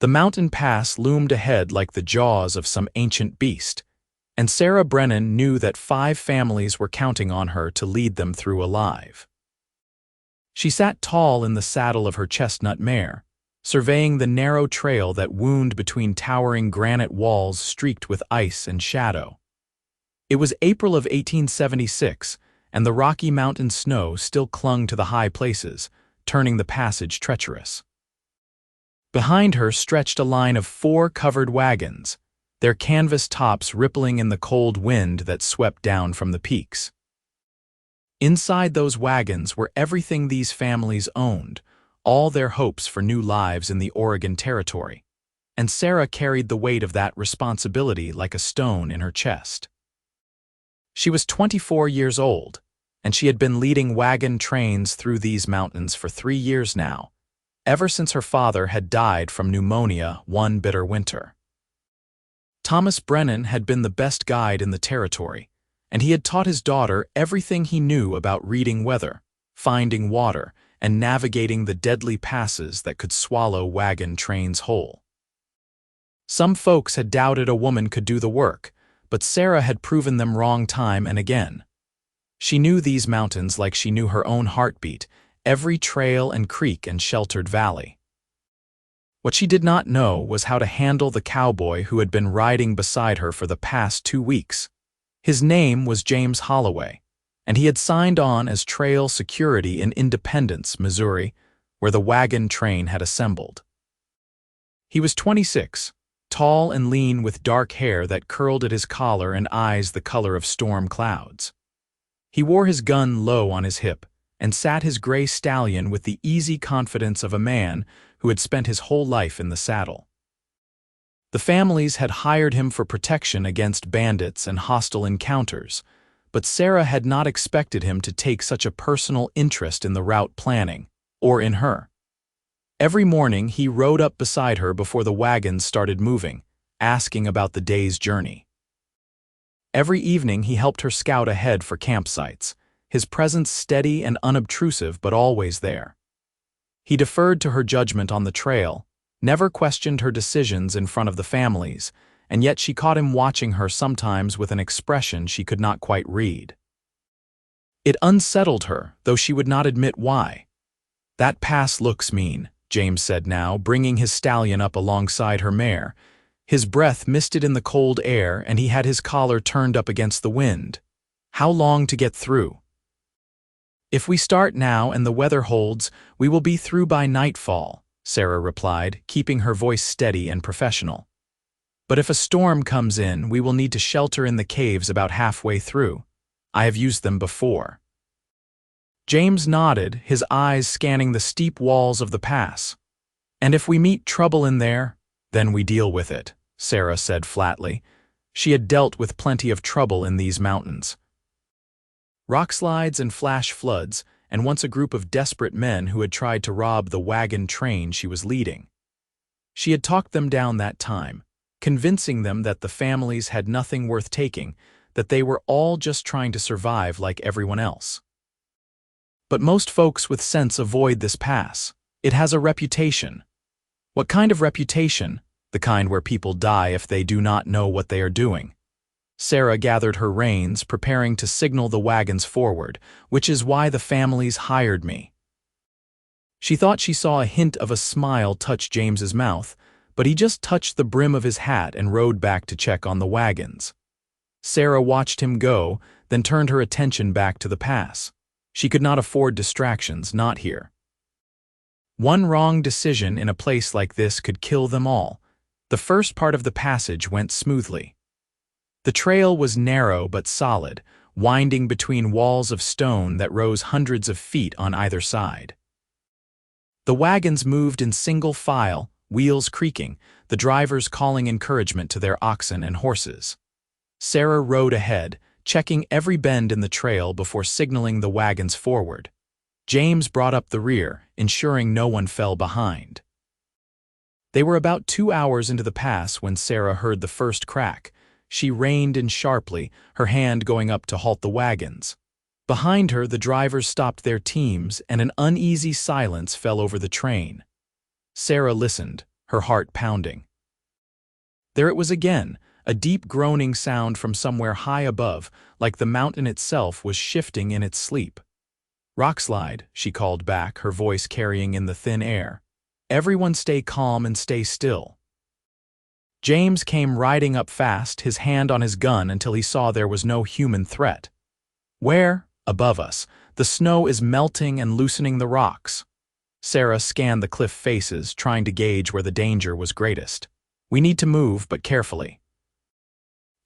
The mountain pass loomed ahead like the jaws of some ancient beast, and Sarah Brennan knew that 5 families were counting on her to lead them through alive. She sat tall in the saddle of her chestnut mare, surveying the narrow trail that wound between towering granite walls streaked with ice and shadow. It was April of 1876, and the Rocky Mountain snow still clung to the high places, turning the passage treacherous. Behind her stretched a line of 4 covered wagons, their canvas tops rippling in the cold wind that swept down from the peaks. Inside those wagons were everything these families owned, all their hopes for new lives in the Oregon Territory, and Sarah carried the weight of that responsibility like a stone in her chest. She was 24 years old, and she had been leading wagon trains through these mountains for 3 years now, ever since her father had died from pneumonia one bitter winter. Thomas Brennan had been the best guide in the territory, and he had taught his daughter everything he knew about reading weather, finding water, and navigating the deadly passes that could swallow wagon trains whole. Some folks had doubted a woman could do the work, but Sarah had proven them wrong time and again. She knew these mountains like she knew her own heartbeat, every trail and creek and sheltered valley. What she did not know was how to handle the cowboy who had been riding beside her for the past 2 weeks. His name was James Holloway, and he had signed on as trail security in Independence, Missouri, where the wagon train had assembled. He was 26, tall and lean with dark hair that curled at his collar and eyes the color of storm clouds. He wore his gun low on his hip and sat his gray stallion with the easy confidence of a man who had spent his whole life in the saddle. The families had hired him for protection against bandits and hostile encounters, but Sarah had not expected him to take such a personal interest in the route planning, or in her. Every morning he rode up beside her before the wagons started moving, asking about the day's journey. Every evening he helped her scout ahead for campsites, his presence steady and unobtrusive but always there. He deferred to her judgment on the trail, never questioned her decisions in front of the families, and yet she caught him watching her sometimes with an expression she could not quite read. It unsettled her, though she would not admit why. "That pass looks mean," James said now, bringing his stallion up alongside her mare. His breath misted in the cold air, and he had his collar turned up against the wind. "How long to get through?" "If we start now and the weather holds, we will be through by nightfall," Sarah replied, keeping her voice steady and professional. "But if a storm comes in, we will need to shelter in the caves about halfway through. I have used them before." James nodded, his eyes scanning the steep walls of the pass. "And if we meet trouble in there, then we deal with it," Sarah said flatly. She had dealt with plenty of trouble in these mountains. Rockslides and flash floods, and once a group of desperate men who had tried to rob the wagon train she was leading. She had talked them down that time, convincing them that the families had nothing worth taking, that they were all just trying to survive like everyone else. But most folks with sense avoid this pass. It has a reputation. What kind of reputation? The kind where people die if they do not know what they are doing. Sarah gathered her reins, preparing to signal the wagons forward, "Which is why the families hired me." She thought she saw a hint of a smile touch James's mouth, but he just touched the brim of his hat and rode back to check on the wagons. Sarah watched him go, then turned her attention back to the pass. She could not afford distractions, not here. One wrong decision in a place like this could kill them all. The first part of the passage went smoothly. The trail was narrow but solid, winding between walls of stone that rose hundreds of feet on either side. The wagons moved in single file, wheels creaking, the drivers calling encouragement to their oxen and horses. Sarah rode ahead, checking every bend in the trail before signaling the wagons forward. James brought up the rear, ensuring no one fell behind. They were about 2 hours into the pass when Sarah heard the first crack. She reined in sharply, her hand going up to halt the wagons. Behind her, the drivers stopped their teams, and an uneasy silence fell over the train. Sarah listened, her heart pounding. There it was again, a deep groaning sound from somewhere high above, like the mountain itself was shifting in its sleep. "Rockslide," she called back, her voice carrying in the thin air. "Everyone stay calm and stay still." James came riding up fast, his hand on his gun until he saw there was no human threat. "Where?" "Above us. The snow is melting and loosening the rocks." Sarah scanned the cliff faces, trying to gauge where the danger was greatest. "We need to move, but carefully.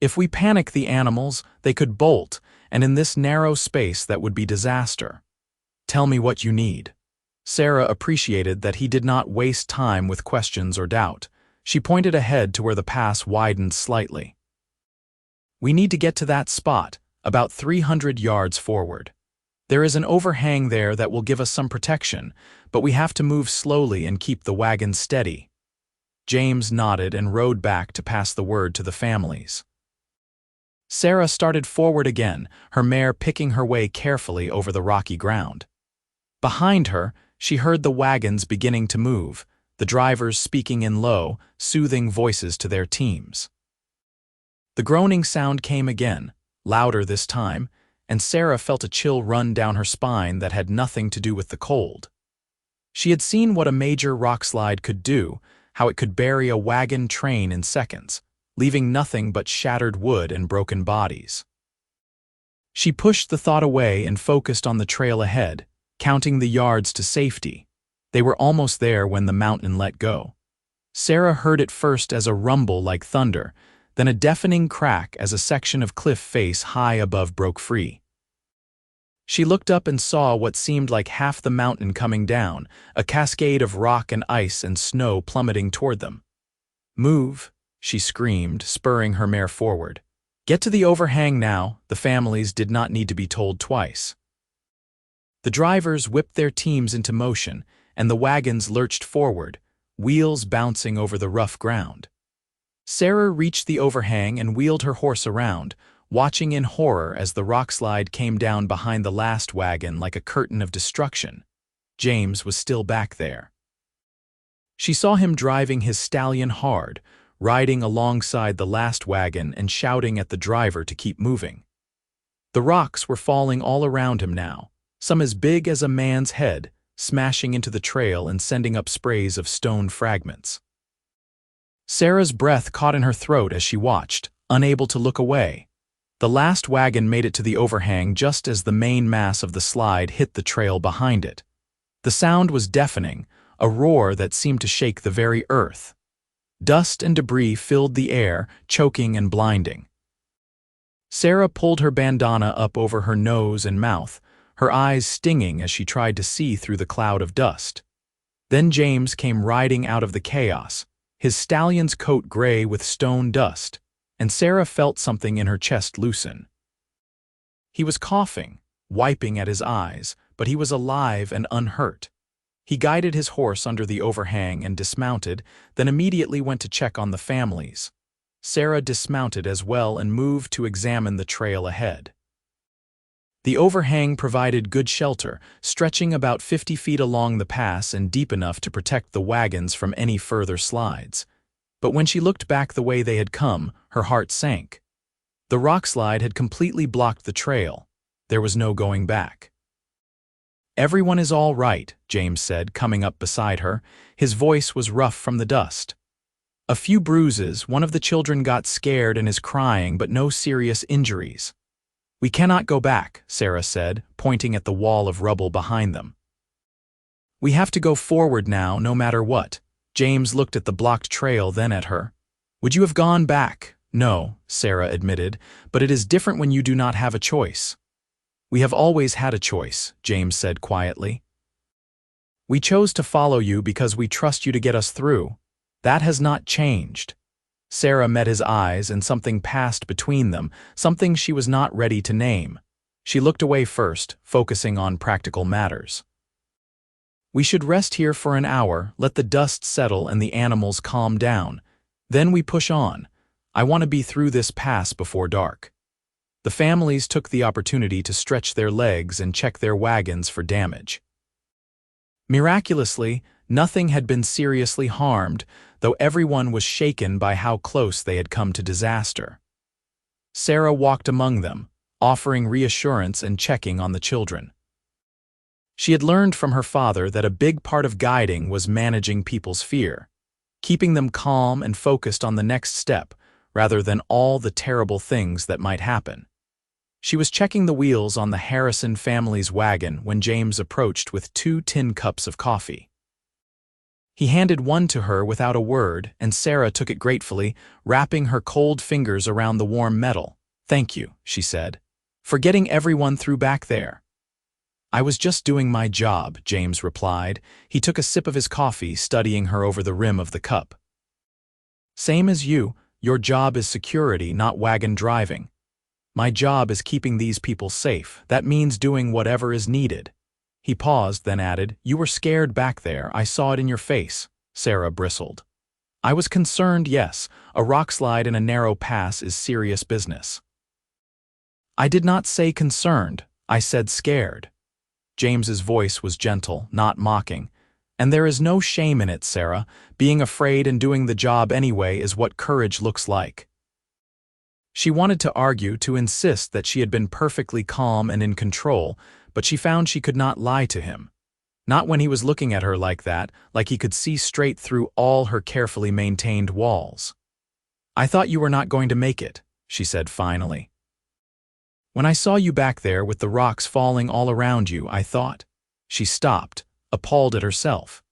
If we panic the animals, they could bolt, and in this narrow space that would be disaster. Tell me what you need." Sarah appreciated that he did not waste time with questions or doubt. She pointed ahead to where the pass widened slightly. "We need to get to that spot, about 300 yards forward. There is an overhang there that will give us some protection, but we have to move slowly and keep the wagon steady." James nodded and rode back to pass the word to the families. Sarah started forward again, her mare picking her way carefully over the rocky ground. Behind her, she heard the wagons beginning to move, the drivers speaking in low, soothing voices to their teams. The groaning sound came again, louder this time, and Sarah felt a chill run down her spine that had nothing to do with the cold. She had seen what a major rockslide could do, how it could bury a wagon train in seconds, leaving nothing but shattered wood and broken bodies. She pushed the thought away and focused on the trail ahead, counting the yards to safety. They were almost there when the mountain let go. Sarah heard it first as a rumble like thunder, then a deafening crack as a section of cliff face high above broke free. She looked up and saw what seemed like half the mountain coming down, a cascade of rock and ice and snow plummeting toward them. "Move," she screamed, spurring her mare forward. "Get to the overhang now." The families did not need to be told twice. The drivers whipped their teams into motion, and the wagons lurched forward, wheels bouncing over the rough ground. Sarah reached the overhang and wheeled her horse around, watching in horror as the rockslide came down behind the last wagon like a curtain of destruction. James was still back there. She saw him driving his stallion hard, riding alongside the last wagon and shouting at the driver to keep moving. The rocks were falling all around him now, some as big as a man's head, smashing into the trail and sending up sprays of stone fragments. Sarah's breath caught in her throat as she watched, unable to look away. The last wagon made it to the overhang just as the main mass of the slide hit the trail behind it. The sound was deafening, a roar that seemed to shake the very earth. Dust and debris filled the air, choking and blinding. Sarah pulled her bandana up over her nose and mouth, her eyes stinging as she tried to see through the cloud of dust. Then James came riding out of the chaos, his stallion's coat gray with stone dust, and Sarah felt something in her chest loosen. He was coughing, wiping at his eyes, but he was alive and unhurt. He guided his horse under the overhang and dismounted, then immediately went to check on the families. Sarah dismounted as well and moved to examine the trail ahead. The overhang provided good shelter, stretching about 50 feet along the pass and deep enough to protect the wagons from any further slides. But when she looked back the way they had come, her heart sank. The rockslide had completely blocked the trail. There was no going back. "Everyone is all right," James said, coming up beside her. His voice was rough from the dust. "A few bruises, one of the children got scared and is crying, but no serious injuries." "We cannot go back," Sarah said, pointing at the wall of rubble behind them. "We have to go forward now, no matter what." James looked at the blocked trail, then at her. "Would you have gone back?" "No," Sarah admitted, "but it is different when you do not have a choice." "We have always had a choice," James said quietly. "We chose to follow you because we trust you to get us through. That has not changed." Sarah met his eyes and something passed between them, something she was not ready to name. She looked away first, focusing on practical matters. "We should rest here for an hour, let the dust settle and the animals calm down. Then we push on. I want to be through this pass before dark." The families took the opportunity to stretch their legs and check their wagons for damage. Miraculously, Nothing had been seriously harmed, though everyone was shaken by how close they had come to disaster. Sarah walked among them, offering reassurance and checking on the children. She had learned from her father that a big part of guiding was managing people's fear, keeping them calm and focused on the next step rather than all the terrible things that might happen. She was checking the wheels on the Harrison family's wagon when James approached with 2 tin cups of coffee. He handed one to her without a word, and Sarah took it gratefully, wrapping her cold fingers around the warm metal. "Thank you," she said, "for getting everyone through back there." "I was just doing my job," James replied. He took a sip of his coffee, studying her over the rim of the cup. "Same as you. Your job is security, not wagon driving. My job is keeping these people safe. That means doing whatever is needed." He paused, then added, "You were scared back there. I saw it in your face." Sarah bristled. "I was concerned, yes. A rockslide in a narrow pass is serious business." "I did not say concerned. I said scared." James's voice was gentle, not mocking. "And there is no shame in it, Sarah. Being afraid and doing the job anyway is what courage looks like." She wanted to argue, to insist that she had been perfectly calm and in control, but she found she could not lie to him. Not when he was looking at her like that, like he could see straight through all her carefully maintained walls. "I thought you were not going to make it," she said finally. "When I saw you back there with the rocks falling all around you, I thought—" She stopped, appalled at herself.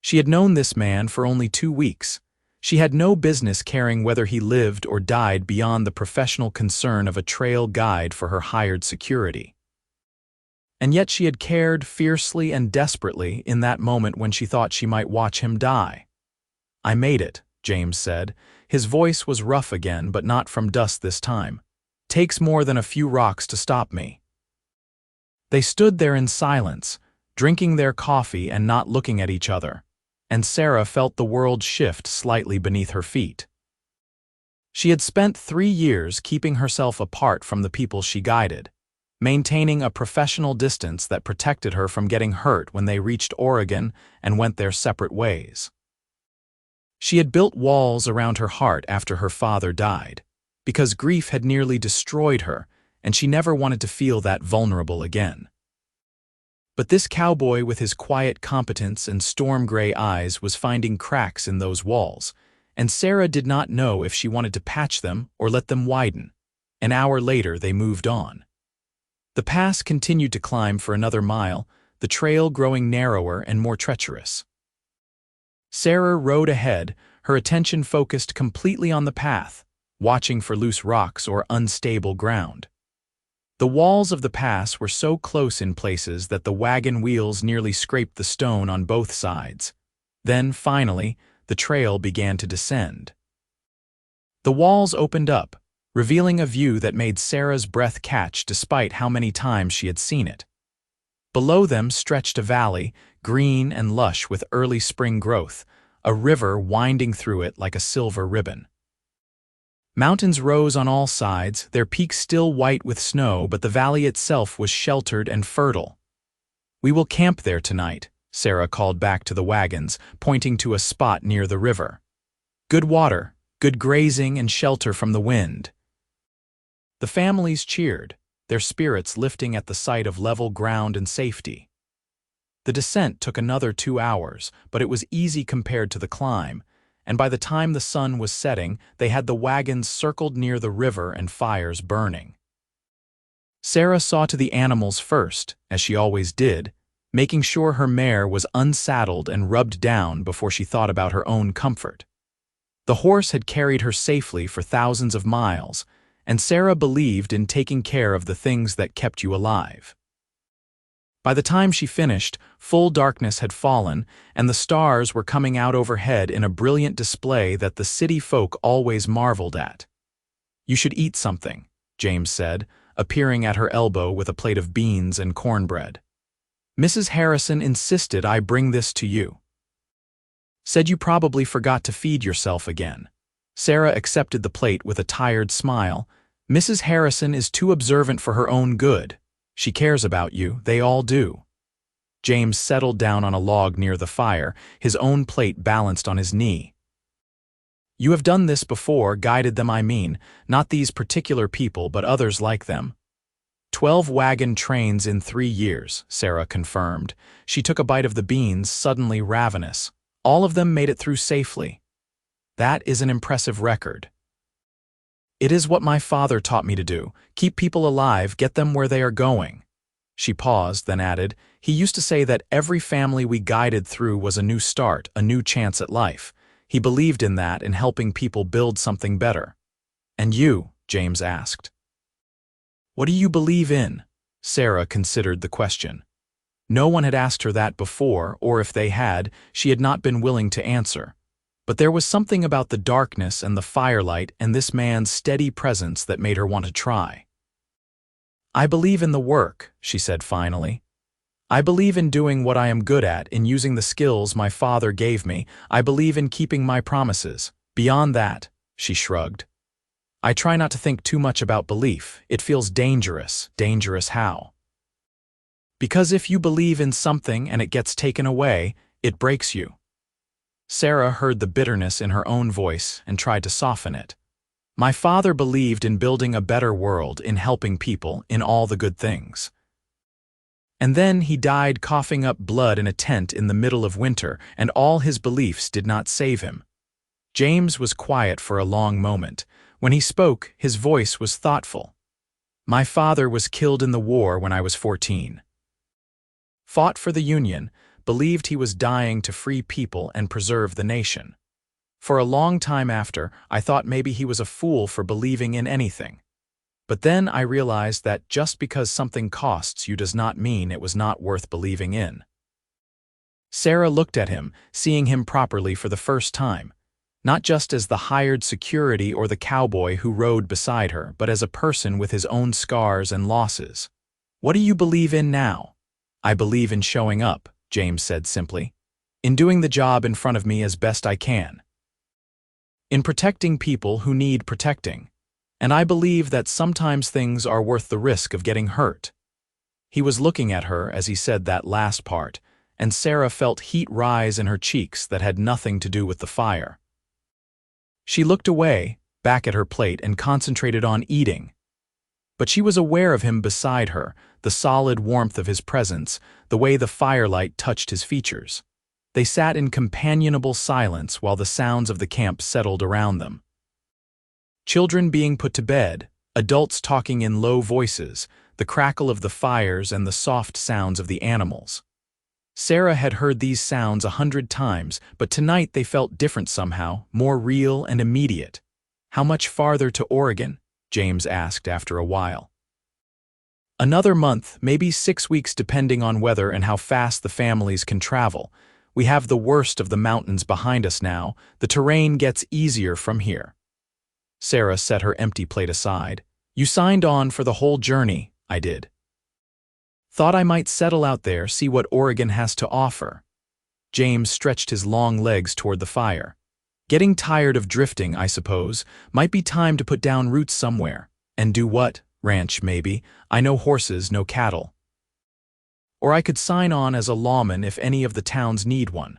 She had known this man for only 2 weeks. She had no business caring whether he lived or died beyond the professional concern of a trail guide for her hired security. And yet she had cared fiercely and desperately in that moment when she thought she might watch him die. "I made it," James said. His voice was rough again, but not from dust this time. "Takes more than a few rocks to stop me." They stood there in silence, drinking their coffee and not looking at each other, and Sarah felt the world shift slightly beneath her feet. She had spent 3 years keeping herself apart from the people she guided, maintaining a professional distance that protected her from getting hurt when they reached Oregon and went their separate ways. She had built walls around her heart after her father died, because grief had nearly destroyed her, and she never wanted to feel that vulnerable again. But this cowboy with his quiet competence and storm-gray eyes was finding cracks in those walls, and Sarah did not know if she wanted to patch them or let them widen. An hour later, they moved on. The pass continued to climb for another mile, the trail growing narrower and more treacherous. Sarah rode ahead, her attention focused completely on the path, watching for loose rocks or unstable ground. The walls of the pass were so close in places that the wagon wheels nearly scraped the stone on both sides. Then, finally, the trail began to descend. The walls opened up, revealing a view that made Sarah's breath catch despite how many times she had seen it. Below them stretched a valley, green and lush with early spring growth, a river winding through it like a silver ribbon. Mountains rose on all sides, their peaks still white with snow, but the valley itself was sheltered and fertile. "We will camp there tonight," Sarah called back to the wagons, pointing to a spot near the river. "Good water, good grazing, and shelter from the wind." The families cheered, their spirits lifting at the sight of level ground and safety. The descent took another 2 hours, but it was easy compared to the climb, and by the time the sun was setting, they had the wagons circled near the river and fires burning. Sarah saw to the animals first, as she always did, making sure her mare was unsaddled and rubbed down before she thought about her own comfort. The horse had carried her safely for thousands of miles, and Sarah believed in taking care of the things that kept you alive. By the time she finished, full darkness had fallen, and the stars were coming out overhead in a brilliant display that the city folk always marveled at. "You should eat something," James said, appearing at her elbow with a plate of beans and cornbread. "Mrs. Harrison insisted I bring this to you. Said you probably forgot to feed yourself again." Sarah accepted the plate with a tired smile. "Mrs. Harrison is too observant for her own good. She cares about you, they all do." James settled down on a log near the fire, his own plate balanced on his knee. You have done this before, guided them I mean, not these particular people but others like them. 12 wagon trains in 3 years, Sarah confirmed. She took a bite of the beans, suddenly ravenous. All of them made it through safely. That is an impressive record. It is what my father taught me to do, keep people alive, get them where they are going. She paused, then added, he used to say that every family we guided through was a new start, a new chance at life. He believed in that, in helping people build something better. And you? James asked. What do you believe in? Sarah considered the question. No one had asked her that before, or if they had, she had not been willing to answer. But there was something about the darkness and the firelight and this man's steady presence that made her want to try. I believe in the work, she said finally. I believe in doing what I am good at, in using the skills my father gave me. I believe in keeping my promises. Beyond that, she shrugged. I try not to think too much about belief. It feels dangerous. Dangerous how? Because if you believe in something and it gets taken away, it breaks you. Sarah heard the bitterness in her own voice and tried to soften it. My father believed in building a better world, in helping people, in all the good things. And then he died coughing up blood in a tent in the middle of winter, and all his beliefs did not save him. James was quiet for a long moment. When he spoke, his voice was thoughtful. My father was killed in the war when I was 14. Fought for the Union, believed he was dying to free people and preserve the nation. For a long time after, I thought maybe he was a fool for believing in anything. But then I realized that just because something costs you does not mean it was not worth believing in. Sarah looked at him, seeing him properly for the first time, not just as the hired security or the cowboy who rode beside her, but as a person with his own scars and losses. What do you believe in now? I believe in showing up, James said simply. In doing the job in front of me as best I can. In protecting people who need protecting. And I believe that sometimes things are worth the risk of getting hurt. He was looking at her as he said that last part, and Sarah felt heat rise in her cheeks that had nothing to do with the fire. She looked away, back at her plate, and concentrated on eating. But she was aware of him beside her, the solid warmth of his presence, the way the firelight touched his features. They sat in companionable silence while the sounds of the camp settled around them. Children being put to bed, adults talking in low voices, the crackle of the fires and the soft sounds of the animals. Sarah had heard these sounds 100 times, but tonight they felt different somehow, more real and immediate. How much farther to Oregon? James asked after a while. Another month, maybe 6 weeks depending on weather and how fast the families can travel. We have the worst of the mountains behind us now. The terrain gets easier from here. Sarah set her empty plate aside. You signed on for the whole journey. I did. Thought I might settle out there, see what Oregon has to offer. James stretched his long legs toward the fire. Getting tired of drifting, I suppose. Might be time to put down roots somewhere. And do what? Ranch, maybe. I know horses, no cattle. Or I could sign on as a lawman if any of the towns need one.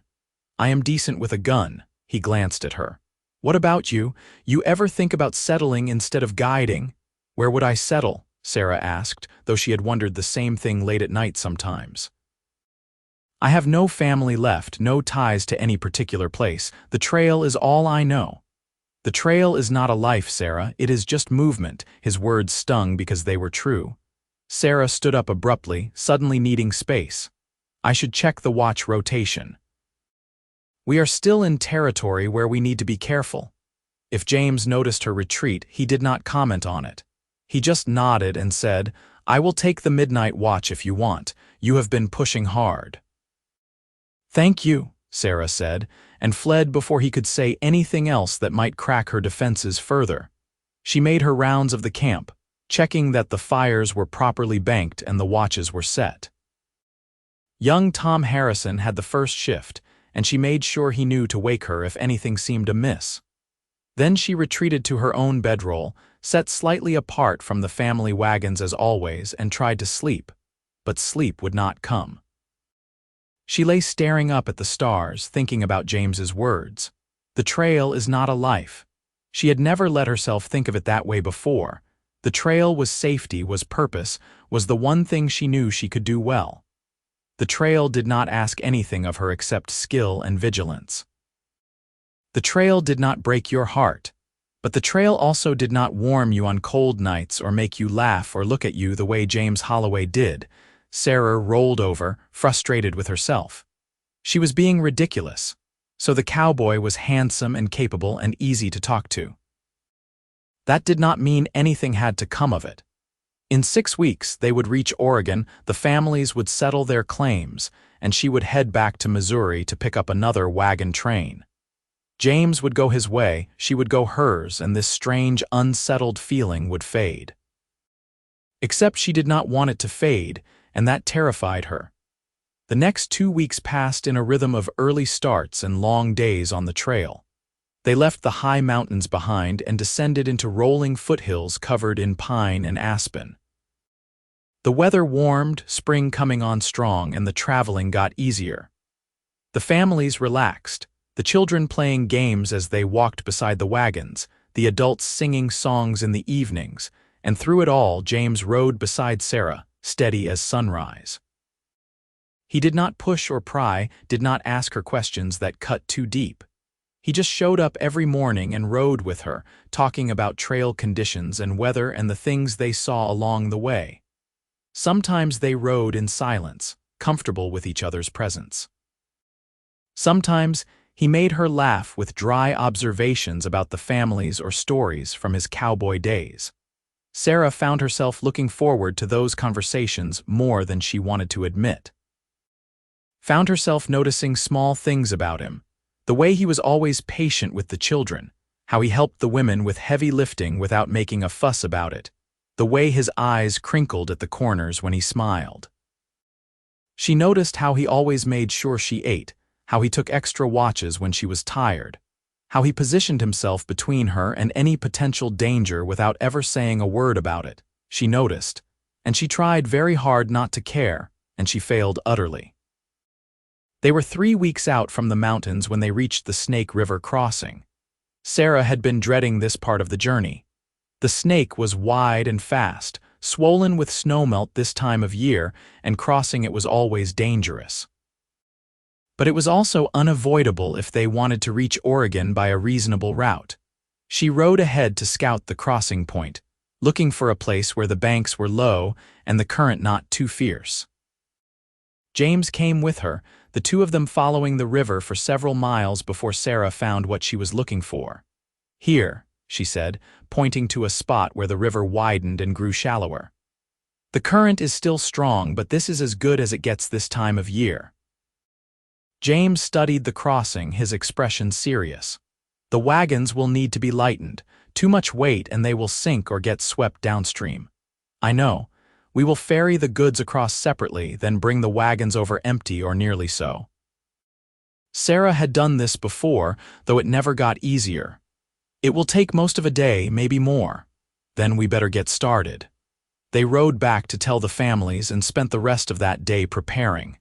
I am decent with a gun. He glanced at her. What about you? You ever think about settling instead of guiding? Where would I settle? Sarah asked, though she had wondered the same thing late at night sometimes. I have no family left, no ties to any particular place. The trail is all I know. The trail is not a life, Sarah. It is just movement. His words stung because they were true. Sarah stood up abruptly, suddenly needing space. I should check the watch rotation. We are still in territory where we need to be careful. If James noticed her retreat, he did not comment on it. He just nodded and said, I will take the midnight watch if you want. You have been pushing hard. Thank you, Sarah said, and fled before he could say anything else that might crack her defenses further. She made her rounds of the camp, checking that the fires were properly banked and the watches were set. Young Tom Harrison had the first shift, and she made sure he knew to wake her if anything seemed amiss. Then she retreated to her own bedroll, set slightly apart from the family wagons as always, and tried to sleep. But sleep would not come. She lay staring up at the stars, thinking about James's words. The trail is not a life. She had never let herself think of it that way before. The trail was safety, was purpose, was the one thing she knew she could do well. The trail did not ask anything of her except skill and vigilance. The trail did not break your heart, but the trail also did not warm you on cold nights or make you laugh or look at you the way James Holloway did. Sarah rolled over, frustrated with herself. She was being ridiculous, so the cowboy was handsome and capable and easy to talk to. That did not mean anything had to come of it. In 6 weeks, they would reach Oregon, the families would settle their claims, and she would head back to Missouri to pick up another wagon train. James would go his way, she would go hers, and this strange, unsettled feeling would fade. Except she did not want it to fade, and that terrified her. The next 2 weeks passed in a rhythm of early starts and long days on the trail. They left the high mountains behind and descended into rolling foothills covered in pine and aspen. The weather warmed, spring coming on strong, and the traveling got easier. The families relaxed, the children playing games as they walked beside the wagons, the adults singing songs in the evenings, and through it all James rode beside Sarah, steady as sunrise. He did not push or pry, did not ask her questions that cut too deep. He just showed up every morning and rode with her, talking about trail conditions and weather and the things they saw along the way. Sometimes they rode in silence, comfortable with each other's presence. Sometimes he made her laugh with dry observations about the families or stories from his cowboy days. Sarah found herself looking forward to those conversations more than she wanted to admit. Found herself noticing small things about him, the way he was always patient with the children, how he helped the women with heavy lifting without making a fuss about it, the way his eyes crinkled at the corners when he smiled. She noticed how he always made sure she ate, how he took extra watches when she was tired, how he positioned himself between her and any potential danger without ever saying a word about it. She noticed, and she tried very hard not to care, and she failed utterly. They were 3 weeks out from the mountains when they reached the Snake River crossing. Sarah had been dreading this part of the journey. The Snake was wide and fast, swollen with snowmelt this time of year, and crossing it was always dangerous. But it was also unavoidable if they wanted to reach Oregon by a reasonable route. She rode ahead to scout the crossing point, looking for a place where the banks were low and the current not too fierce. James came with her, the two of them following the river for several miles before Sarah found what she was looking for. "Here," she said, pointing to a spot where the river widened and grew shallower. "The current is still strong, but this is as good as it gets this time of year." James studied the crossing, his expression serious. "The wagons will need to be lightened. Too much weight and they will sink or get swept downstream." "I know. We will ferry the goods across separately, then bring the wagons over empty or nearly so." Sarah had done this before, though it never got easier. "It will take most of a day, maybe more. Then we better get started." They rode back to tell the families and spent the rest of that day preparing.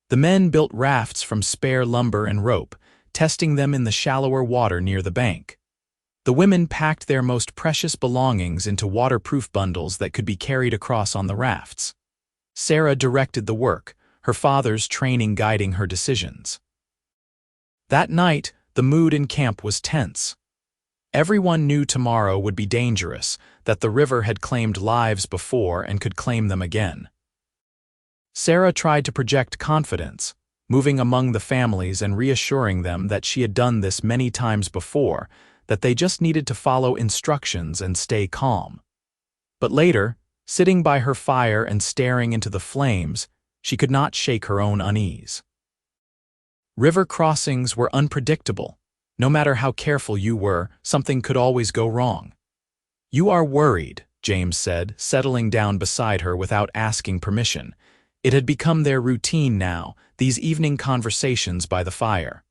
The men built rafts from spare lumber and rope, testing them in the shallower water near the bank. The women packed their most precious belongings into waterproof bundles that could be carried across on the rafts. Sarah directed the work, her father's training guiding her decisions. That night, the mood in camp was tense. Everyone knew tomorrow would be dangerous, that the river had claimed lives before and could claim them again. Sarah tried to project confidence, moving among the families and reassuring them that she had done this many times before, that they just needed to follow instructions and stay calm. But later, sitting by her fire and staring into the flames, she could not shake her own unease. River crossings were unpredictable. No matter how careful you were, something could always go wrong. "You are worried," James said, settling down beside her without asking permission. It had become their routine now, these evening conversations by the fire.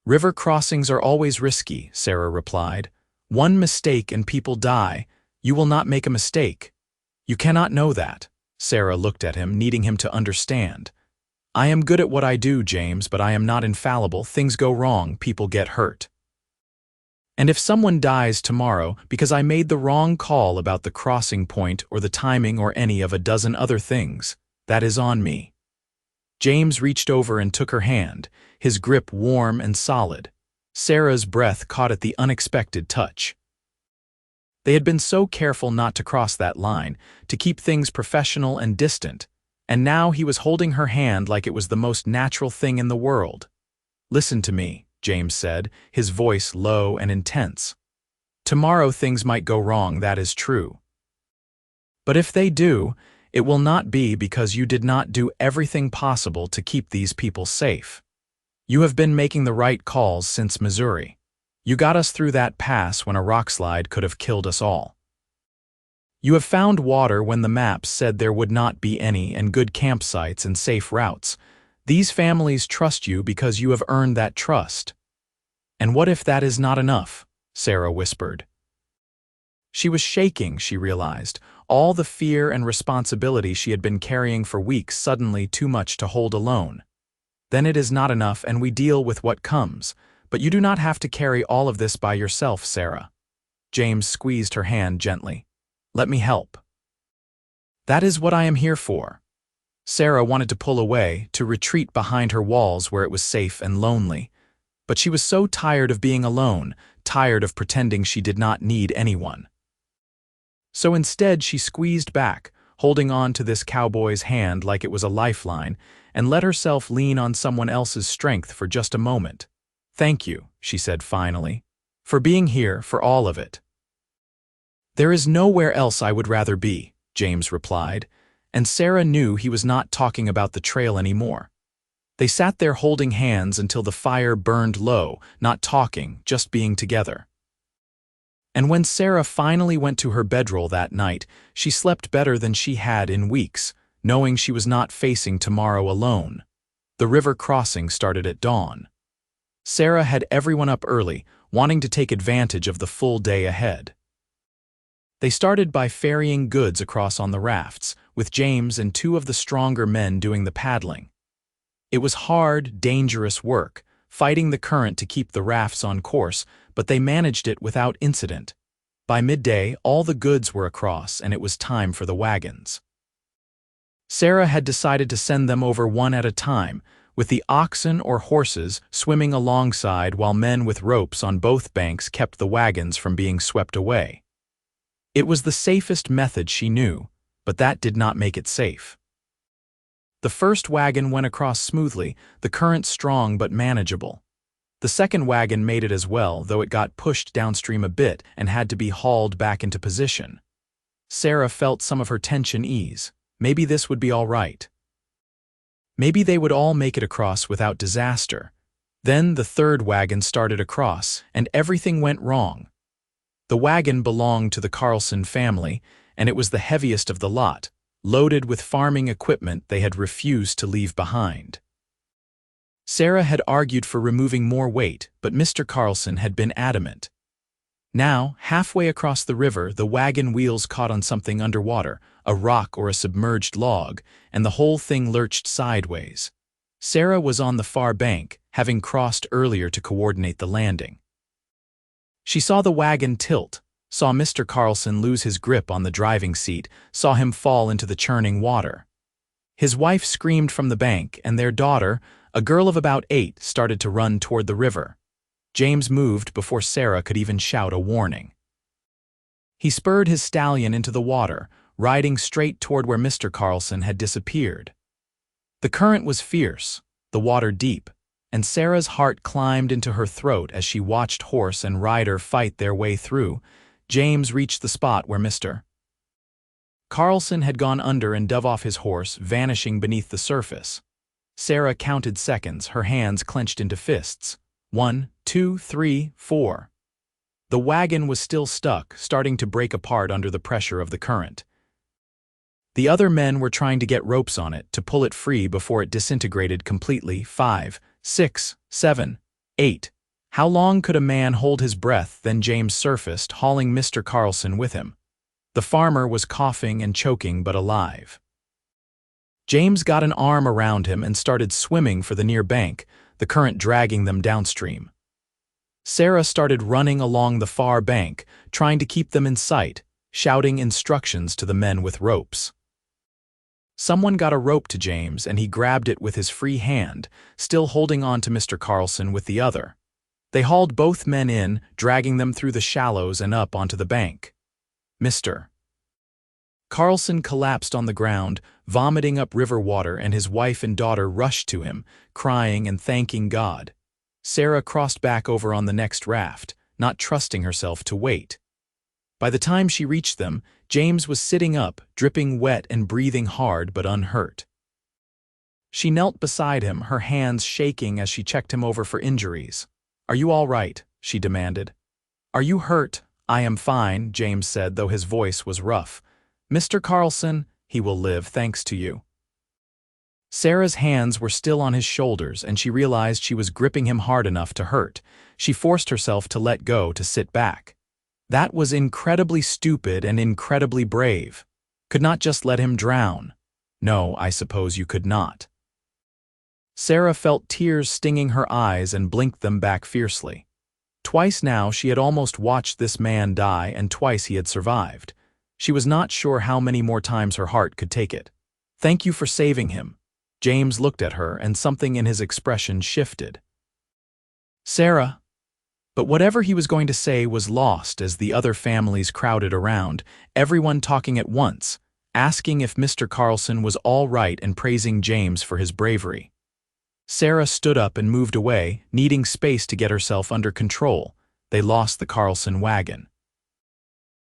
"River crossings are always risky," Sarah replied. "One mistake and people die. You will not make a mistake." "You cannot know that." Sarah looked at him, needing him to understand. I am good at what I do, James, but I am not infallible. Things go wrong, people get hurt. And if someone dies tomorrow because I made the wrong call about the crossing point or the timing or any of a dozen other things, that is on me." James reached over and took her hand, his grip warm and solid. Sarah's breath caught at the unexpected touch. They had been so careful not to cross that line, to keep things professional and distant, and now he was holding her hand like it was the most natural thing in the world. "Listen to me," James said, his voice low and intense. "Tomorrow things might go wrong, that is true. But if they do, it will not be because you did not do everything possible to keep these people safe. You have been making the right calls since Missouri. You got us through that pass when a rockslide could have killed us all. You have found water when the maps said there would not be any, and good campsites and safe routes. These families trust you because you have earned that trust." "And what if that is not enough?" Sarah whispered. She was shaking, she realized, all the fear and responsibility she had been carrying for weeks suddenly too much to hold alone. "Then it is not enough and we deal with what comes, but you do not have to carry all of this by yourself, Sarah." James squeezed her hand gently. "Let me help." "That is what I am here for." Sarah wanted to pull away, to retreat behind her walls where it was safe and lonely. But she was so tired of being alone, tired of pretending she did not need anyone. So instead she squeezed back, holding on to this cowboy's hand like it was a lifeline, and let herself lean on someone else's strength for just a moment. "Thank you," she said finally, "for being here, for all of it." "There is nowhere else I would rather be," James replied, and Sarah knew he was not talking about the trail anymore. They sat there holding hands until the fire burned low, not talking, just being together. And when Sarah finally went to her bedroll that night, she slept better than she had in weeks, knowing she was not facing tomorrow alone. The river crossing started at dawn. Sarah had everyone up early, wanting to take advantage of the full day ahead. They started by ferrying goods across on the rafts, with James and two of the stronger men doing the paddling. It was hard, dangerous work, fighting the current to keep the rafts on course, but they managed it without incident. By midday, all the goods were across, and it was time for the wagons. Sarah had decided to send them over one at a time, with the oxen or horses swimming alongside while men with ropes on both banks kept the wagons from being swept away. It was the safest method she knew, but that did not make it safe. The first wagon went across smoothly, the current strong but manageable. The second wagon made it as well, though it got pushed downstream a bit and had to be hauled back into position. Sarah felt some of her tension ease. Maybe this would be all right. Maybe they would all make it across without disaster. Then the third wagon started across, and everything went wrong. The wagon belonged to the Carlson family, and it was the heaviest of the lot, loaded with farming equipment they had refused to leave behind. Sarah had argued for removing more weight, but Mr. Carlson had been adamant. Now, halfway across the river, the wagon wheels caught on something underwater, a rock or a submerged log, and the whole thing lurched sideways. Sarah was on the far bank, having crossed earlier to coordinate the landing. She saw the wagon tilt, saw Mr. Carlson lose his grip on the driving seat, saw him fall into the churning water. His wife screamed from the bank, and their daughter, a girl of about 8, started to run toward the river. James moved before Sarah could even shout a warning. He spurred his stallion into the water, riding straight toward where Mr. Carlson had disappeared. The current was fierce, the water deep, and Sarah's heart climbed into her throat as she watched horse and rider fight their way through. James reached the spot where Mr. Carlson had gone under and dove off his horse, vanishing beneath the surface. Sarah counted seconds, her hands clenched into fists. 1, 2, 3, 4. The wagon was still stuck, starting to break apart under the pressure of the current. The other men were trying to get ropes on it to pull it free before it disintegrated completely. 5, 6, 7, 8. How long could a man hold his breath? Then James surfaced, hauling Mr. Carlson with him. The farmer was coughing and choking but alive. James got an arm around him and started swimming for the near bank, the current dragging them downstream. Sarah started running along the far bank, trying to keep them in sight, shouting instructions to the men with ropes. Someone got a rope to James and he grabbed it with his free hand, still holding on to Mr. Carlson with the other. They hauled both men in, dragging them through the shallows and up onto the bank. Mr. Carlson collapsed on the ground, vomiting up river water, and his wife and daughter rushed to him, crying and thanking God. Sarah crossed back over on the next raft, not trusting herself to wait. By the time she reached them, James was sitting up, dripping wet and breathing hard but unhurt. She knelt beside him, her hands shaking as she checked him over for injuries. "Are you all right?" she demanded. "Are you hurt?" "I am fine," James said, though his voice was rough. "Mr. Carlson, he will live thanks to you." Sarah's hands were still on his shoulders, and she realized she was gripping him hard enough to hurt. She forced herself to let go, to sit back. That was incredibly stupid and incredibly brave. Could not just let him drown. No, I suppose you could not. Sarah felt tears stinging her eyes and blinked them back fiercely. Twice now she had almost watched this man die, and twice he had survived. She was not sure how many more times her heart could take it. "Thank you for saving him." James looked at her, and something in his expression shifted. "Sarah." But whatever he was going to say was lost as the other families crowded around, everyone talking at once, asking if Mr. Carlson was all right and praising James for his bravery. Sarah stood up and moved away, needing space to get herself under control. They lost the Carlson wagon.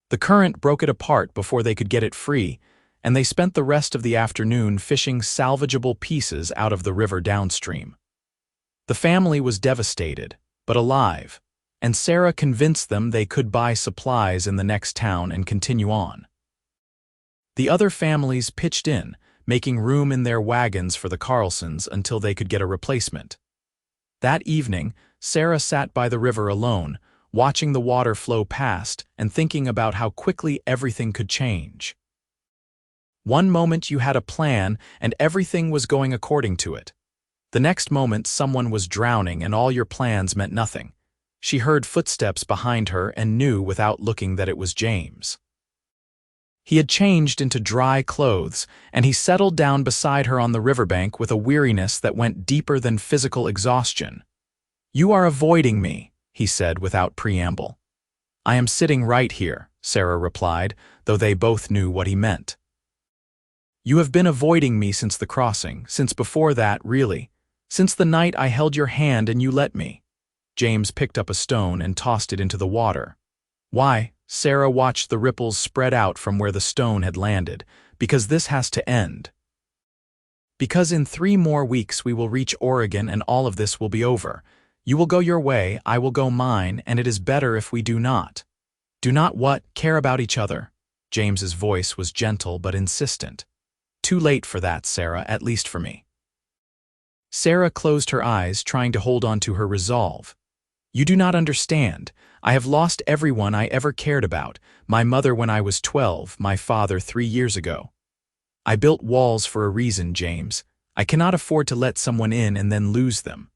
The current broke it apart before they could get it free, and they spent the rest of the afternoon fishing salvageable pieces out of the river downstream. The family was devastated, but alive, and Sarah convinced them they could buy supplies in the next town and continue on. The other families pitched in, making room in their wagons for the Carlsons until they could get a replacement. That evening, Sarah sat by the river alone, watching the water flow past and thinking about how quickly everything could change. One moment you had a plan and everything was going according to it. The next moment someone was drowning and all your plans meant nothing. She heard footsteps behind her and knew without looking that it was James. He had changed into dry clothes, and he settled down beside her on the riverbank with a weariness that went deeper than physical exhaustion. "You are avoiding me," he said without preamble. "I am sitting right here," Sarah replied, though they both knew what he meant. "You have been avoiding me since the crossing, since before that, really. Since the night I held your hand and you let me." James picked up a stone and tossed it into the water. "Why?" Sarah watched the ripples spread out from where the stone had landed. "Because this has to end. Because in 3 more weeks we will reach Oregon and all of this will be over. You will go your way, I will go mine, and it is better if we do not." "Do not what? Care about each other?" James's voice was gentle but insistent. "Too late for that, Sarah, at least for me." Sarah closed her eyes, trying to hold on to her resolve. "You do not understand. I have lost everyone I ever cared about, my mother when I was 12, my father 3 years ago. I built walls for a reason, James. I cannot afford to let someone in and then lose them."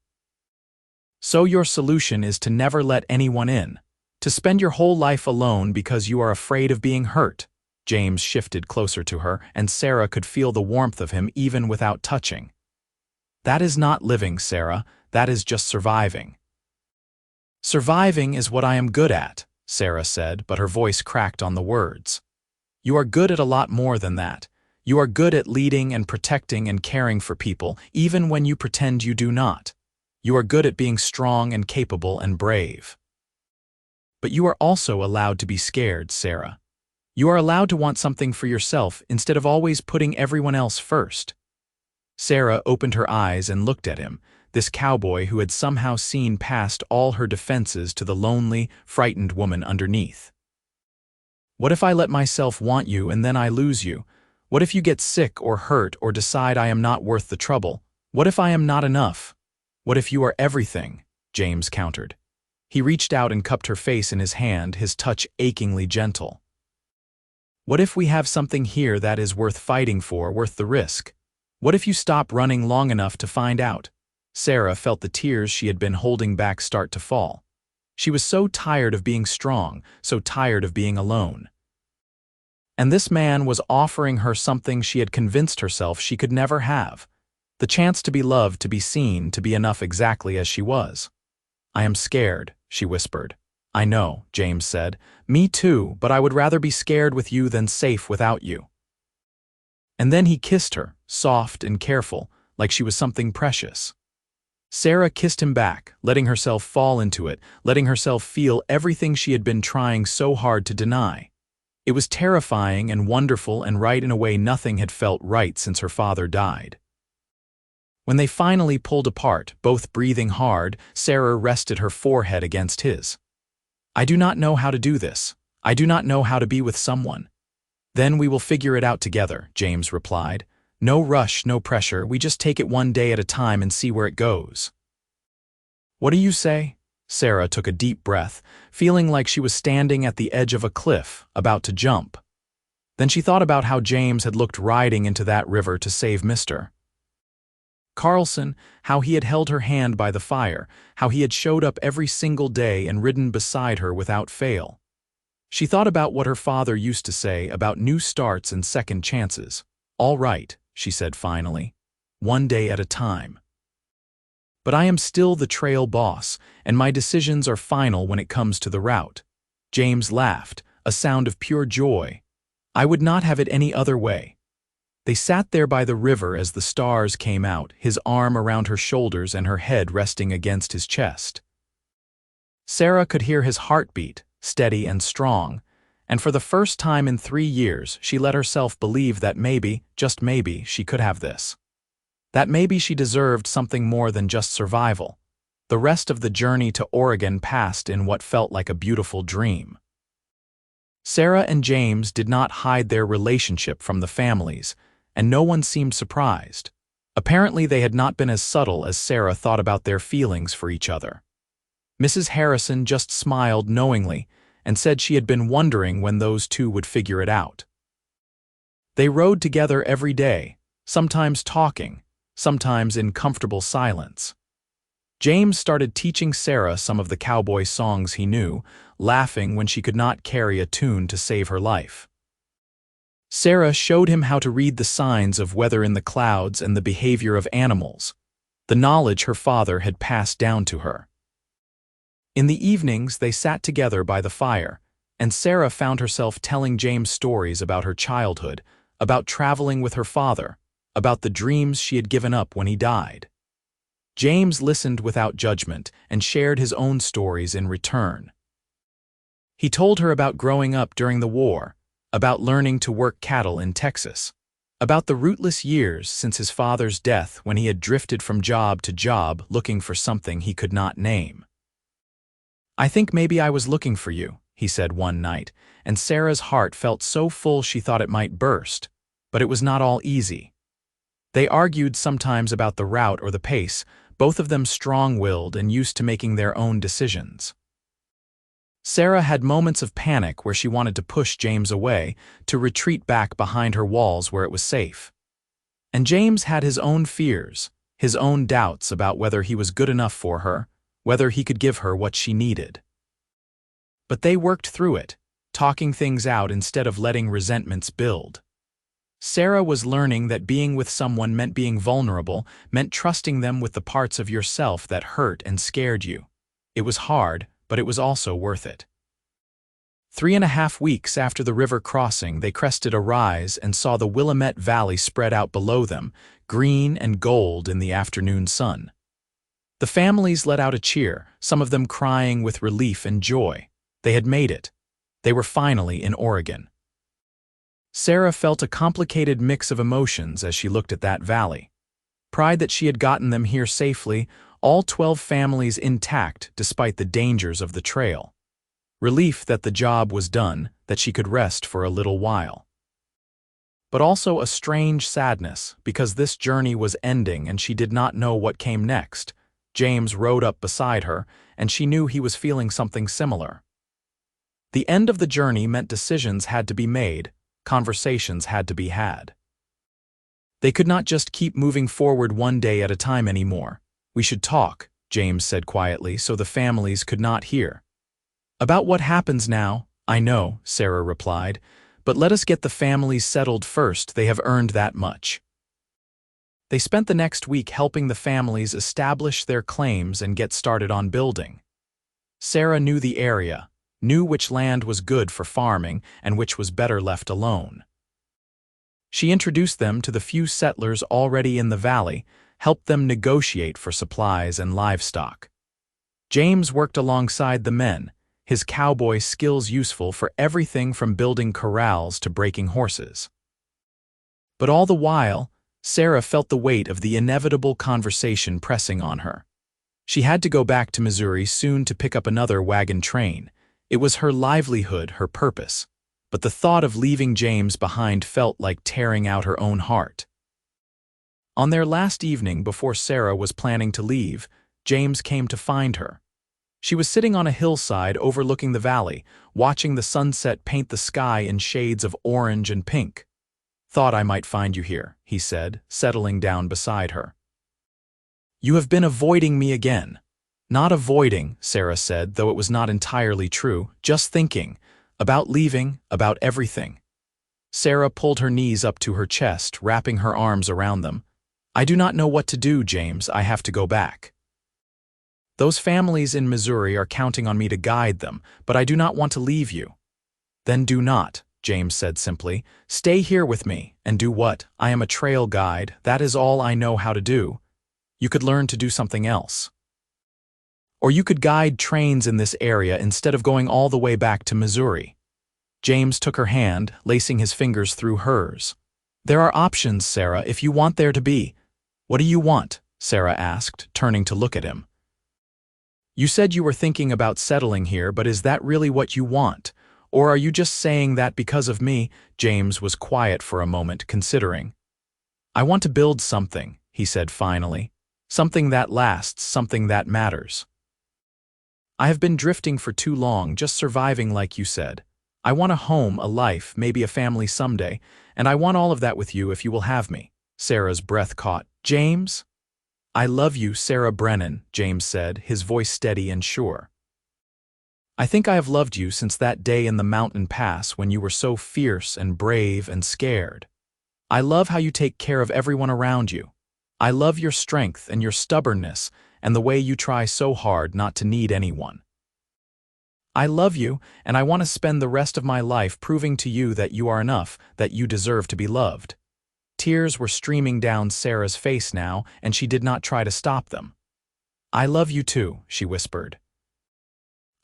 "So your solution is to never let anyone in? To spend your whole life alone because you are afraid of being hurt?" James shifted closer to her, and Sarah could feel the warmth of him even without touching. "That is not living, Sarah. That is just surviving." "Surviving is what I am good at," Sarah said, but her voice cracked on the words. "You are good at a lot more than that. You are good at leading and protecting and caring for people, even when you pretend you do not. You are good at being strong and capable and brave. But you are also allowed to be scared, Sarah. You are allowed to want something for yourself instead of always putting everyone else first." Sarah opened her eyes and looked at him, this cowboy who had somehow seen past all her defenses to the lonely, frightened woman underneath. "What if I let myself want you and then I lose you? What if you get sick or hurt or decide I am not worth the trouble? What if I am not enough? What if you are everything?" James countered. He reached out and cupped her face in his hand, his touch achingly gentle. "What if we have something here that is worth fighting for, worth the risk? What if you stop running long enough to find out? Sarah felt the tears she had been holding back start to fall. She was so tired of being strong, so tired of being alone. And this man was offering her something she had convinced herself she could never have. The chance to be loved, to be seen, to be enough exactly as she was. "I am scared," she whispered. "I know," James said. "Me too, but I would rather be scared with you than safe without you." And then he kissed her, soft and careful, like she was something precious. Sarah kissed him back, letting herself fall into it, letting herself feel everything she had been trying so hard to deny. It was terrifying and wonderful and right in a way nothing had felt right since her father died. When they finally pulled apart, both breathing hard, Sarah rested her forehead against his. "I do not know how to do this. I do not know how to be with someone." "Then we will figure it out together," James replied. "No rush, no pressure, we just take it one day at a time and see where it goes." "What do you say?" Sarah took a deep breath, feeling like she was standing at the edge of a cliff, about to jump. Then she thought about how James had looked riding into that river to save Mr. Carlson, how he had held her hand by the fire, how he had showed up every single day and ridden beside her without fail. She thought about what her father used to say about new starts and second chances. "All right," she said finally, "one day at a time. But I am still the trail boss, and my decisions are final when it comes to the route." James laughed, a sound of pure joy. "I would not have it any other way." They sat there by the river as the stars came out, his arm around her shoulders and her head resting against his chest. Sarah could hear his heartbeat, steady and strong, and for the first time in 3 years she let herself believe that maybe, just maybe, she could have this. That maybe she deserved something more than just survival. The rest of the journey to Oregon passed in what felt like a beautiful dream. Sarah and James did not hide their relationship from the families, and no one seemed surprised. Apparently they had not been as subtle as Sarah thought about their feelings for each other. Mrs. Harrison just smiled knowingly and said she had been wondering when those two would figure it out. They rode together every day, sometimes talking, sometimes in comfortable silence. James started teaching Sarah some of the cowboy songs he knew, laughing when she could not carry a tune to save her life. Sarah showed him how to read the signs of weather in the clouds and the behavior of animals, the knowledge her father had passed down to her. In the evenings, they sat together by the fire, and Sarah found herself telling James stories about her childhood, about traveling with her father, about the dreams she had given up when he died. James listened without judgment and shared his own stories in return. He told her about growing up during the war, about learning to work cattle in Texas, about the rootless years since his father's death when he had drifted from job to job looking for something he could not name. "I think maybe I was looking for you," he said one night, and Sarah's heart felt so full she thought it might burst, but it was not all easy. They argued sometimes about the route or the pace, both of them strong-willed and used to making their own decisions. Sarah had moments of panic where she wanted to push James away, to retreat back behind her walls where it was safe. And James had his own fears, his own doubts about whether he was good enough for her, whether he could give her what she needed. But they worked through it, talking things out instead of letting resentments build. Sarah was learning that being with someone meant being vulnerable, meant trusting them with the parts of yourself that hurt and scared you. It was hard, but it was also worth it. 3.5 weeks after the river crossing, they crested a rise and saw the Willamette Valley spread out below them, green and gold in the afternoon sun. The families let out a cheer, some of them crying with relief and joy. They had made it. They were finally in Oregon. Sarah felt a complicated mix of emotions as she looked at that valley. Pride that she had gotten them here safely, all 12 families intact despite the dangers of the trail. Relief that the job was done, that she could rest for a little while. But also a strange sadness, because this journey was ending and she did not know what came next. James rode up beside her, and she knew he was feeling something similar. The end of the journey meant decisions had to be made, conversations had to be had. They could not just keep moving forward one day at a time anymore. "We should talk," James said quietly, so the families could not hear. "About what happens now, I know," Sarah replied, "but let us get the families settled first. They have earned that much." They spent the next week helping the families establish their claims and get started on building. Sarah knew the area, knew which land was good for farming and which was better left alone. She introduced them to the few settlers already in the valley, helped them negotiate for supplies and livestock. James worked alongside the men, his cowboy skills useful for everything from building corrals to breaking horses. But all the while, Sarah felt the weight of the inevitable conversation pressing on her. She had to go back to Missouri soon to pick up another wagon train. It was her livelihood, her purpose. But the thought of leaving James behind felt like tearing out her own heart. On their last evening before Sarah was planning to leave, James came to find her. She was sitting on a hillside overlooking the valley, watching the sunset paint the sky in shades of orange and pink. "Thought I might find you here," he said, settling down beside her. "You have been avoiding me again." "Not avoiding," Sarah said, though it was not entirely true, "just thinking. About leaving, about everything." Sarah pulled her knees up to her chest, wrapping her arms around them. "I do not know what to do, James. I have to go back. Those families in Missouri are counting on me to guide them, but I do not want to leave you." "Then do not," James said simply. "Stay here with me, and do what? I am a trail guide. That is all I know how to do. You could learn to do something else. Or you could guide trains in this area instead of going all the way back to Missouri." James took her hand, lacing his fingers through hers. "There are options, Sarah, if you want there to be." "What do you want?" Sarah asked, turning to look at him. "You said you were thinking about settling here, but is that really what you want? Or are you just saying that because of me?" James was quiet for a moment, considering. "I want to build something," he said finally. "Something that lasts, something that matters. I have been drifting for too long, just surviving like you said. I want a home, a life, maybe a family someday, and I want all of that with you if you will have me." Sarah's breath caught. "James?" "I love you, Sarah Brennan," James said, his voice steady and sure. "I think I have loved you since that day in the mountain pass when you were so fierce and brave and scared. I love how you take care of everyone around you. I love your strength and your stubbornness and the way you try so hard not to need anyone. I love you, and I want to spend the rest of my life proving to you that you are enough, that you deserve to be loved." Tears were streaming down Sarah's face now, and she did not try to stop them. "I love you too," she whispered.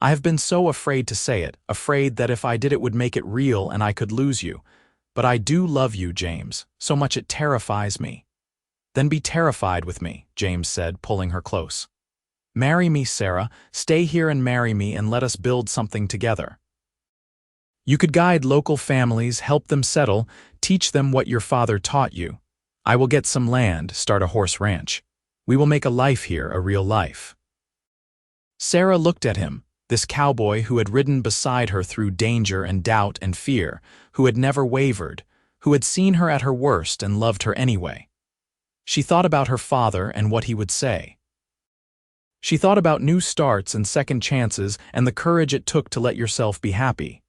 "I have been so afraid to say it, afraid that if I did it would make it real and I could lose you. But I do love you, James, so much it terrifies me." "Then be terrified with me," James said, pulling her close. "Marry me, Sarah. Stay here and marry me and let us build something together. You could guide local families, help them settle, teach them what your father taught you. I will get some land, start a horse ranch. We will make a life here, a real life." Sarah looked at him, this cowboy who had ridden beside her through danger and doubt and fear, who had never wavered, who had seen her at her worst and loved her anyway. She thought about her father and what he would say. She thought about new starts and second chances and the courage it took to let yourself be happy.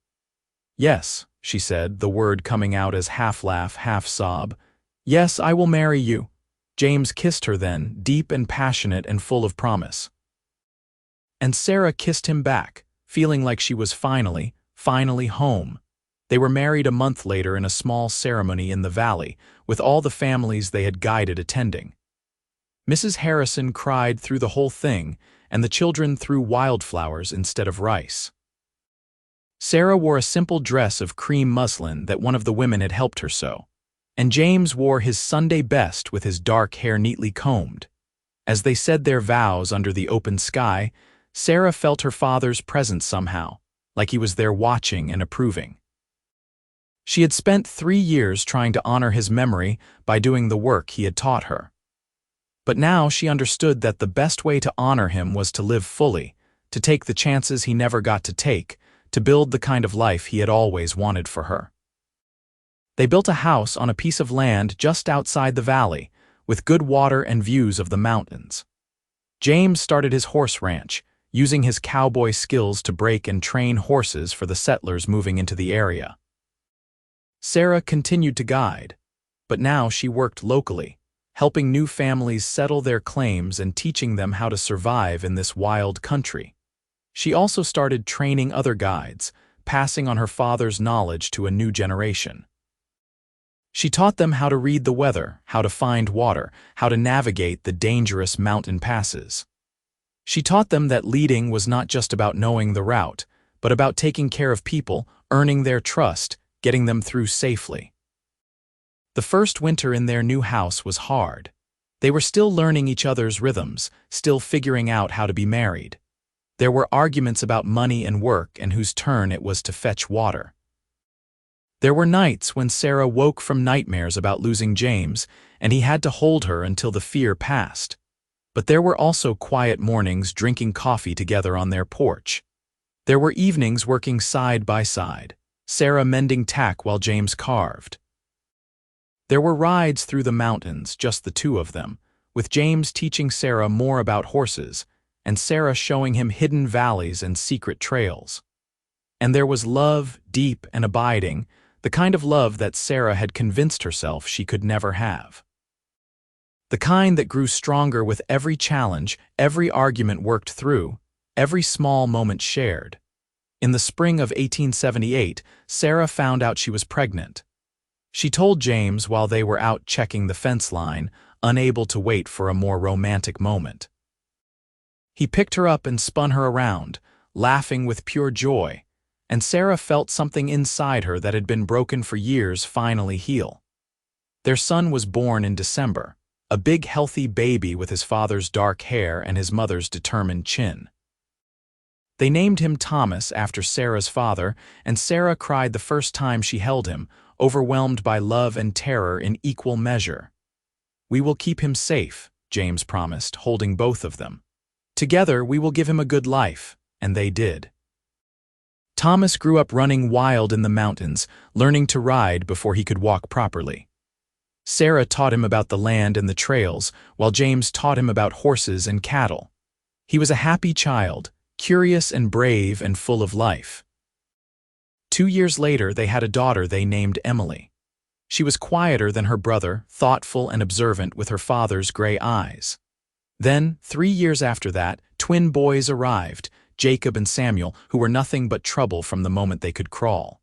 "Yes," she said, the word coming out as half-laugh, half-sob. "Yes, I will marry you." James kissed her then, deep and passionate and full of promise. And Sarah kissed him back, feeling like she was finally home. They were married a month later in a small ceremony in the valley, with all the families they had guided attending. Mrs. Harrison cried through the whole thing, and the children threw wildflowers instead of rice. Sarah wore a simple dress of cream muslin that one of the women had helped her sew, and James wore his Sunday best with his dark hair neatly combed. As they said their vows under the open sky, Sarah felt her father's presence somehow, like he was there watching and approving. She had spent 3 years trying to honor his memory by doing the work he had taught her. But now she understood that the best way to honor him was to live fully, to take the chances he never got to take, to build the kind of life he had always wanted for her. They built a house on a piece of land just outside the valley, with good water and views of the mountains. James started his horse ranch, using his cowboy skills to break and train horses for the settlers moving into the area. Sarah continued to guide, but now she worked locally, helping new families settle their claims and teaching them how to survive in this wild country. She also started training other guides, passing on her father's knowledge to a new generation. She taught them how to read the weather, how to find water, how to navigate the dangerous mountain passes. She taught them that leading was not just about knowing the route, but about taking care of people, earning their trust, getting them through safely. The first winter in their new house was hard. They were still learning each other's rhythms, still figuring out how to be married. There were arguments about money and work and whose turn it was to fetch water. There were nights when Sarah woke from nightmares about losing James, and he had to hold her until the fear passed. But there were also quiet mornings drinking coffee together on their porch. There were evenings working side by side, Sarah mending tack while James carved. There were rides through the mountains, just the two of them, with James teaching Sarah more about horses, and Sarah showing him hidden valleys and secret trails. And there was love, deep and abiding, the kind of love that Sarah had convinced herself she could never have. The kind that grew stronger with every challenge, every argument worked through, every small moment shared. In the spring of 1878, Sarah found out she was pregnant. She told James while they were out checking the fence line, unable to wait for a more romantic moment. He picked her up and spun her around, laughing with pure joy, and Sarah felt something inside her that had been broken for years finally heal. Their son was born in December, a big healthy baby with his father's dark hair and his mother's determined chin. They named him Thomas after Sarah's father, and Sarah cried the first time she held him, overwhelmed by love and terror in equal measure. "We will keep him safe," James promised, holding both of them. "Together we will give him a good life," and they did. Thomas grew up running wild in the mountains, learning to ride before he could walk properly. Sarah taught him about the land and the trails, while James taught him about horses and cattle. He was a happy child, curious and brave and full of life. 2 years later, they had a daughter they named Emily. She was quieter than her brother, thoughtful and observant with her father's gray eyes. Then, 3 years after that, twin boys arrived, Jacob and Samuel, who were nothing but trouble from the moment they could crawl.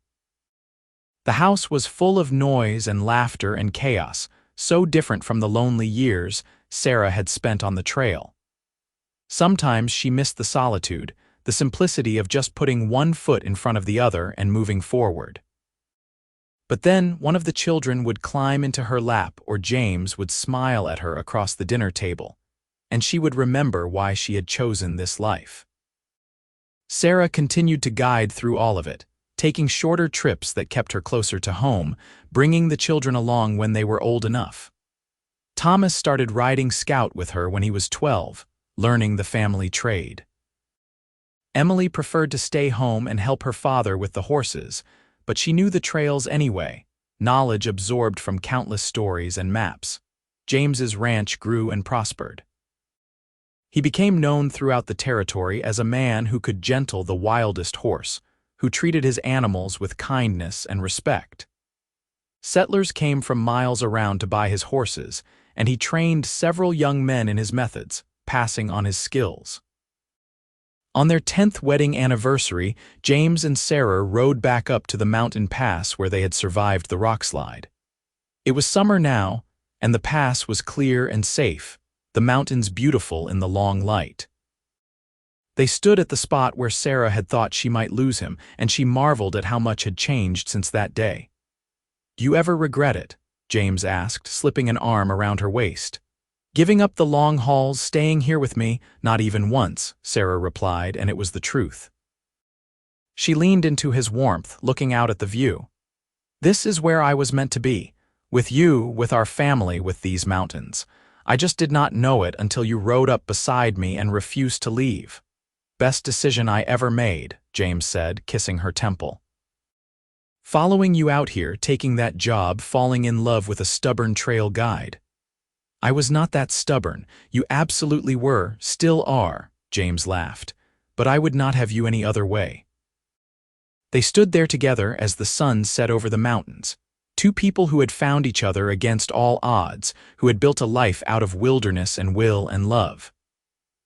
The house was full of noise and laughter and chaos, so different from the lonely years Sarah had spent on the trail. Sometimes she missed the solitude, the simplicity of just putting one foot in front of the other and moving forward. But then one of the children would climb into her lap or James would smile at her across the dinner table, and she would remember why she had chosen this life. Sarah continued to guide through all of it, taking shorter trips that kept her closer to home, bringing the children along when they were old enough. Thomas started riding scout with her when he was 12, learning the family trade. Emily preferred to stay home and help her father with the horses, but she knew the trails anyway, knowledge absorbed from countless stories and maps. James's ranch grew and prospered. He became known throughout the territory as a man who could gentle the wildest horse, who treated his animals with kindness and respect. Settlers came from miles around to buy his horses, and he trained several young men in his methods, passing on his skills. On their 10th wedding anniversary, James and Sarah rode back up to the mountain pass where they had survived the rockslide. It was summer now, and the pass was clear and safe, the mountains beautiful in the long light. They stood at the spot where Sarah had thought she might lose him, and she marveled at how much had changed since that day. "Do you ever regret it?" James asked, slipping an arm around her waist. "Giving up the long hauls, staying here with me?" "Not even once," Sarah replied, and it was the truth. She leaned into his warmth, looking out at the view. "This is where I was meant to be, with you, with our family, with these mountains. I just did not know it until you rode up beside me and refused to leave." "Best decision I ever made," James said, kissing her temple. Following you out here, taking that job, falling in love with a stubborn trail guide. I was not that stubborn. You absolutely were, still are, James laughed. But I would not have you any other way. They stood there together as the sun set over the mountains. Two people who had found each other against all odds, who had built a life out of wilderness and will and love.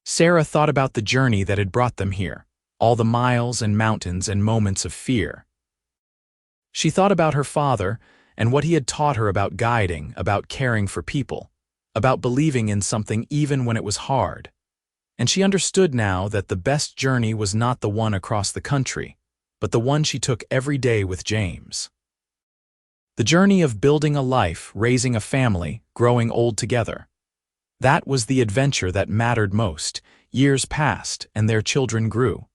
Sarah thought about the journey that had brought them here, all the miles and mountains and moments of fear. She thought about her father and what he had taught her about guiding, about caring for people, about believing in something even when it was hard. And she understood now that the best journey was not the one across the country, but the one she took every day with James. The journey of building a life, raising a family, growing old together. That was the adventure that mattered most. Years passed, and their children grew.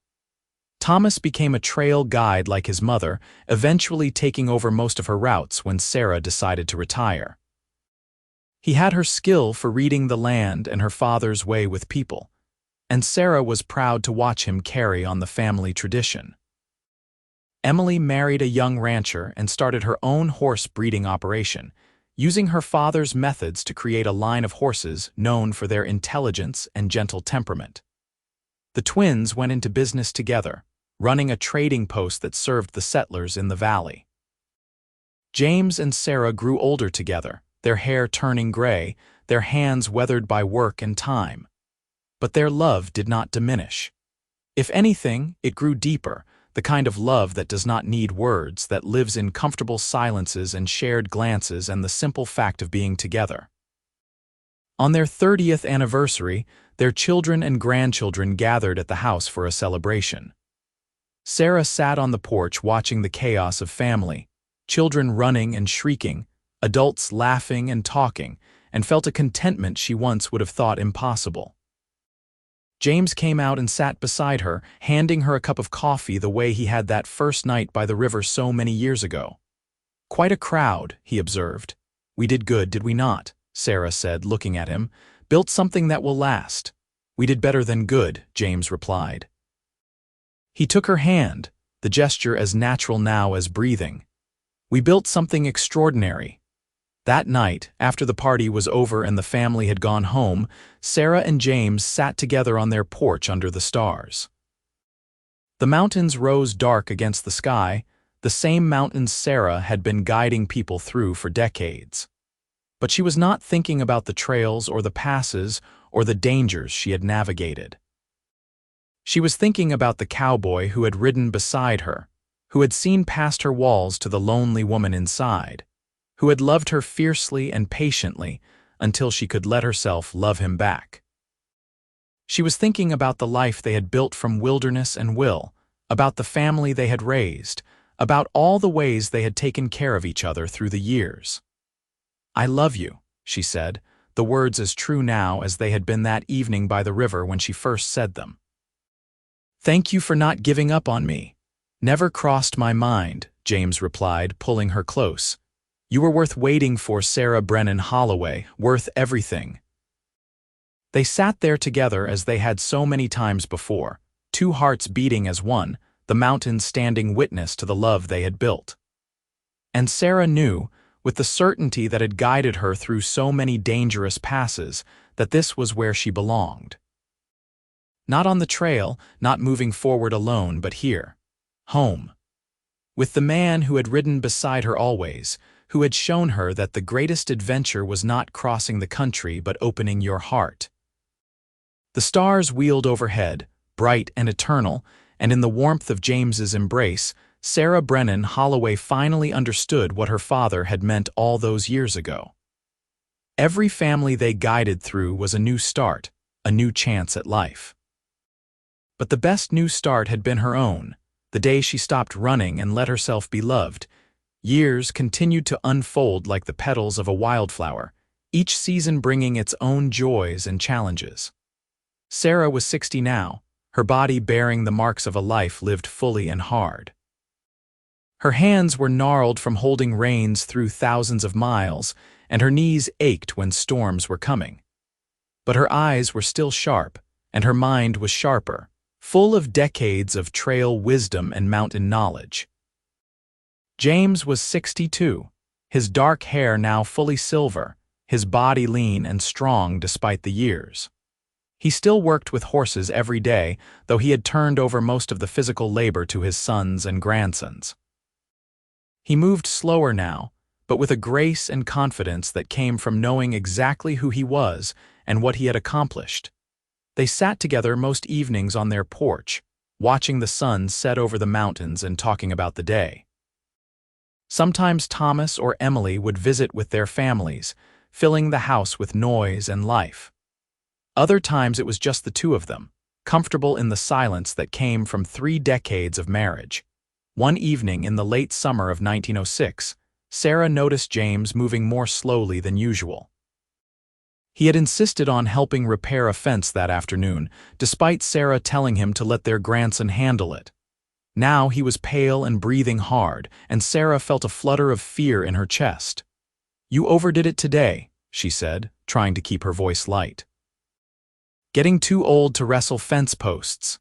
Thomas became a trail guide like his mother, eventually taking over most of her routes when Sarah decided to retire. He had her skill for reading the land and her father's way with people, and Sarah was proud to watch him carry on the family tradition. Emily married a young rancher and started her own horse breeding operation, using her father's methods to create a line of horses known for their intelligence and gentle temperament. The twins went into business together, running a trading post that served the settlers in the valley. James and Sarah grew older together, their hair turning gray, their hands weathered by work and time. But their love did not diminish. If anything, it grew deeper, the kind of love that does not need words, that lives in comfortable silences and shared glances and the simple fact of being together. On their 30th anniversary, their children and grandchildren gathered at the house for a celebration. Sarah sat on the porch watching the chaos of family, children running and shrieking, adults laughing and talking, and felt a contentment she once would have thought impossible. James came out and sat beside her, handing her a cup of coffee the way he had that first night by the river so many years ago. "Quite a crowd," he observed. "We did good, did we not?" Sarah said, looking at him. "Built something that will last." "We did better than good," James replied. He took her hand, the gesture as natural now as breathing. "We built something extraordinary." That night, after the party was over and the family had gone home, Sarah and James sat together on their porch under the stars. The mountains rose dark against the sky, the same mountains Sarah had been guiding people through for decades. But she was not thinking about the trails or the passes or the dangers she had navigated. She was thinking about the cowboy who had ridden beside her, who had seen past her walls to the lonely woman inside, who had loved her fiercely and patiently until she could let herself love him back. She was thinking about the life they had built from wilderness and will, about the family they had raised, about all the ways they had taken care of each other through the years. "I love you," she said, the words as true now as they had been that evening by the river when she first said them. "Thank you for not giving up on me." "Never crossed my mind," James replied, pulling her close. "You were worth waiting for, Sarah Brennan Holloway, worth everything." They sat there together as they had so many times before, two hearts beating as one, the mountains standing witness to the love they had built. And Sarah knew, with the certainty that had guided her through so many dangerous passes, that this was where she belonged. Not on the trail, not moving forward alone, but here. Home. With the man who had ridden beside her always, who had shown her that the greatest adventure was not crossing the country but opening your heart. The stars wheeled overhead, bright and eternal, and in the warmth of James's embrace, Sarah Brennan Holloway finally understood what her father had meant all those years ago. Every family they guided through was a new start, a new chance at life. But the best new start had been her own, the day she stopped running and let herself be loved. Years continued to unfold like the petals of a wildflower, each season bringing its own joys and challenges. Sarah was 60 now, her body bearing the marks of a life lived fully and hard. Her hands were gnarled from holding reins through thousands of miles, and her knees ached when storms were coming. But her eyes were still sharp, and her mind was sharper, full of decades of trail wisdom and mountain knowledge. James was 62, his dark hair now fully silver, his body lean and strong despite the years. He still worked with horses every day, though he had turned over most of the physical labor to his sons and grandsons. He moved slower now, but with a grace and confidence that came from knowing exactly who he was and what he had accomplished. They sat together most evenings on their porch, watching the sun set over the mountains and talking about the day. Sometimes Thomas or Emily would visit with their families, filling the house with noise and life. Other times it was just the two of them, comfortable in the silence that came from 3 decades of marriage. One evening in the late summer of 1906, Sarah noticed James moving more slowly than usual. He had insisted on helping repair a fence that afternoon, despite Sarah telling him to let their grandson handle it. Now he was pale and breathing hard, and Sarah felt a flutter of fear in her chest. "You overdid it today," she said, trying to keep her voice light. "Getting too old to wrestle fence posts."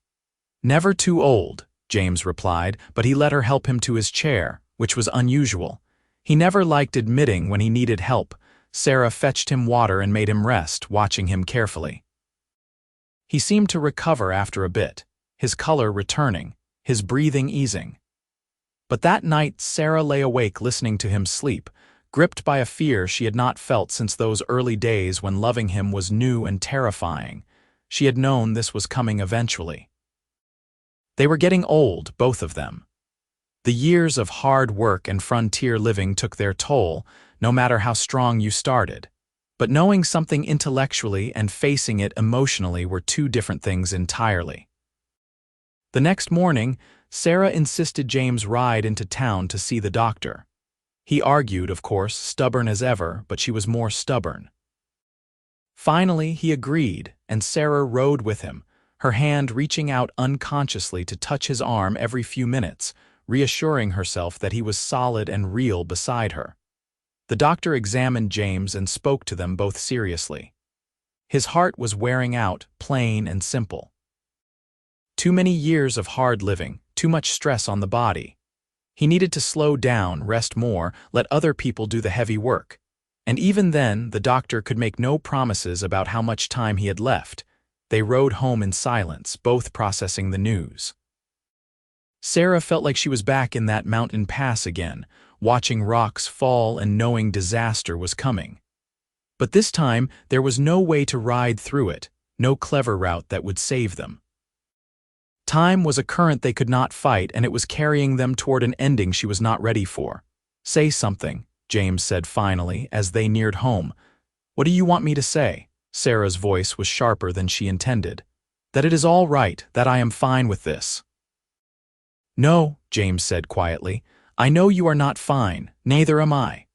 "Never too old," James replied, but he let her help him to his chair, which was unusual. He never liked admitting when he needed help. Sarah fetched him water and made him rest, watching him carefully. He seemed to recover after a bit, his color returning, his breathing easing. But that night Sarah lay awake listening to him sleep, gripped by a fear she had not felt since those early days when loving him was new and terrifying. She had known this was coming eventually. They were getting old, both of them. The years of hard work and frontier living took their toll, no matter how strong you started. But knowing something intellectually and facing it emotionally were two different things entirely. The next morning, Sarah insisted James ride into town to see the doctor. He argued, of course, stubborn as ever, but she was more stubborn. Finally, he agreed, and Sarah rode with him, her hand reaching out unconsciously to touch his arm every few minutes, reassuring herself that he was solid and real beside her. The doctor examined James and spoke to them both seriously. His heart was wearing out, plain and simple. Too many years of hard living, too much stress on the body. He needed to slow down, rest more, let other people do the heavy work. And even then, the doctor could make no promises about how much time he had left. They rode home in silence, both processing the news. Sarah felt like she was back in that mountain pass again, watching rocks fall and knowing disaster was coming. But this time, there was no way to ride through it, no clever route that would save them. Time was a current they could not fight, and it was carrying them toward an ending she was not ready for. "Say something," James said finally, as they neared home. "What do you want me to say?" Sarah's voice was sharper than she intended. "That it is all right, that I am fine with this." "No," James said quietly. "I know you are not fine, neither am I."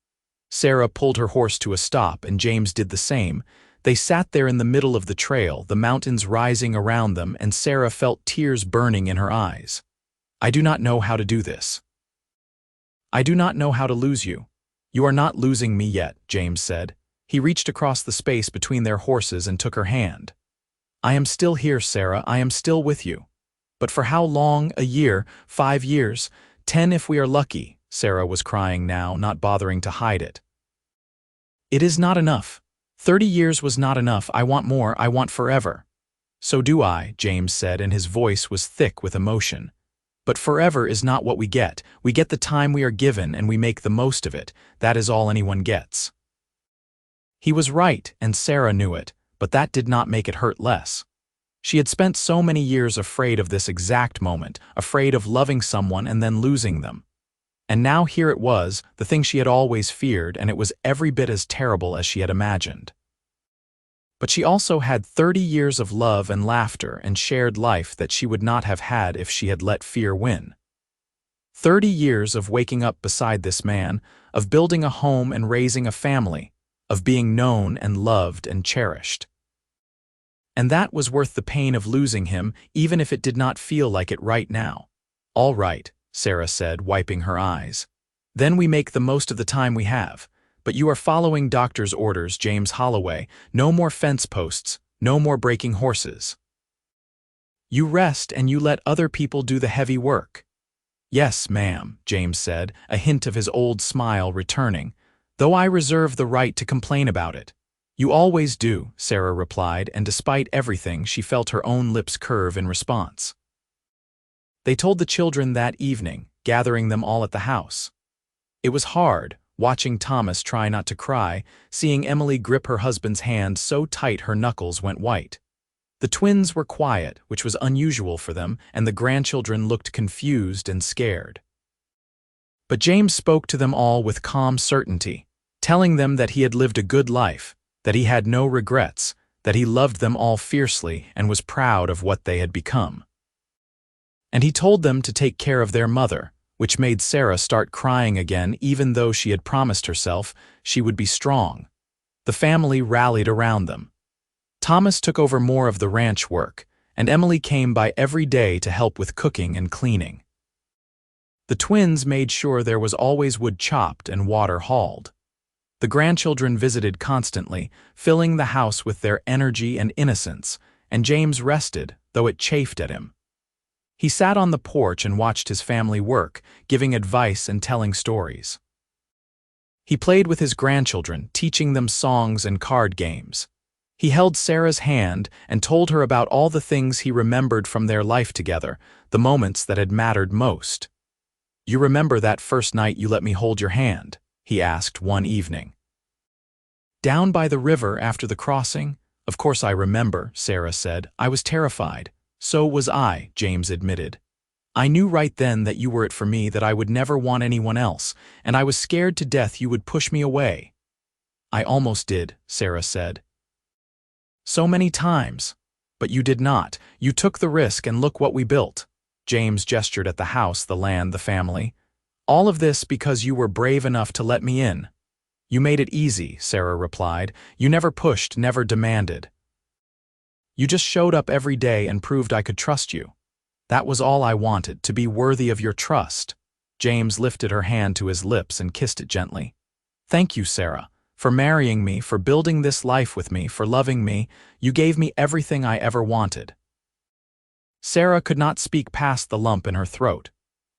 Sarah pulled her horse to a stop, and James did the same. They sat there in the middle of the trail, the mountains rising around them, and Sarah felt tears burning in her eyes. "I do not know how to do this. I do not know how to lose you." "You are not losing me yet," James said. He reached across the space between their horses and took her hand. "I am still here, Sarah, I am still with you." "But for how long? A year? 5 years? 10 if we are lucky," Sarah was crying now, not bothering to hide it. "It is not enough. 30 years was not enough. I want more, I want forever." "So do I," James said, and his voice was thick with emotion. "But forever is not what we get. We get the time we are given, and we make the most of it. That is all anyone gets." He was right, and Sarah knew it, but that did not make it hurt less. She had spent so many years afraid of this exact moment, afraid of loving someone and then losing them. And now here it was, the thing she had always feared, and it was every bit as terrible as she had imagined. But she also had 30 years of love and laughter and shared life that she would not have had if she had let fear win. 30 years of waking up beside this man, of building a home and raising a family, of being known and loved and cherished. And that was worth the pain of losing him, even if it did not feel like it right now. "All right," Sarah said, wiping her eyes. "Then we make the most of the time we have. But you are following doctor's orders, James Holloway. No more fence posts, no more breaking horses. You rest and you let other people do the heavy work. "Yes, ma'am," James said, a hint of his old smile returning, "though I reserve the right to complain about it." "You always do," Sarah replied, and despite everything, she felt her own lips curve in response. They told the children that evening, gathering them all at the house. It was hard, watching Thomas try not to cry, seeing Emily grip her husband's hand so tight her knuckles went white. The twins were quiet, which was unusual for them, and the grandchildren looked confused and scared. But James spoke to them all with calm certainty, telling them that he had lived a good life, that he had no regrets, that he loved them all fiercely and was proud of what they had become. And he told them to take care of their mother, which made Sarah start crying again even though she had promised herself she would be strong. The family rallied around them. Thomas took over more of the ranch work, and Emily came by every day to help with cooking and cleaning. The twins made sure there was always wood chopped and water hauled. The grandchildren visited constantly, filling the house with their energy and innocence, and James rested, though it chafed at him. He sat on the porch and watched his family work, giving advice and telling stories. He played with his grandchildren, teaching them songs and card games. He held Sarah's hand and told her about all the things he remembered from their life together, the moments that had mattered most. "You remember that first night you let me hold your hand?" he asked one evening. "Down by the river after the crossing?" "Of course I remember," Sarah said. "I was terrified." "So was I," James admitted. "I knew right then that you were it for me, that I would never want anyone else, and I was scared to death you would push me away." "I almost did," Sarah said. "So many times. But you did not. You took the risk, and look what we built." James gestured at the house, the land, the family. "All of this because you were brave enough to let me in." "You made it easy," Sarah replied. "You never pushed, never demanded. You just showed up every day and proved I could trust you. That was all I wanted, to be worthy of your trust." James lifted her hand to his lips and kissed it gently. "Thank you, Sarah, for marrying me, for building this life with me, for loving me. You gave me everything I ever wanted." Sarah could not speak past the lump in her throat.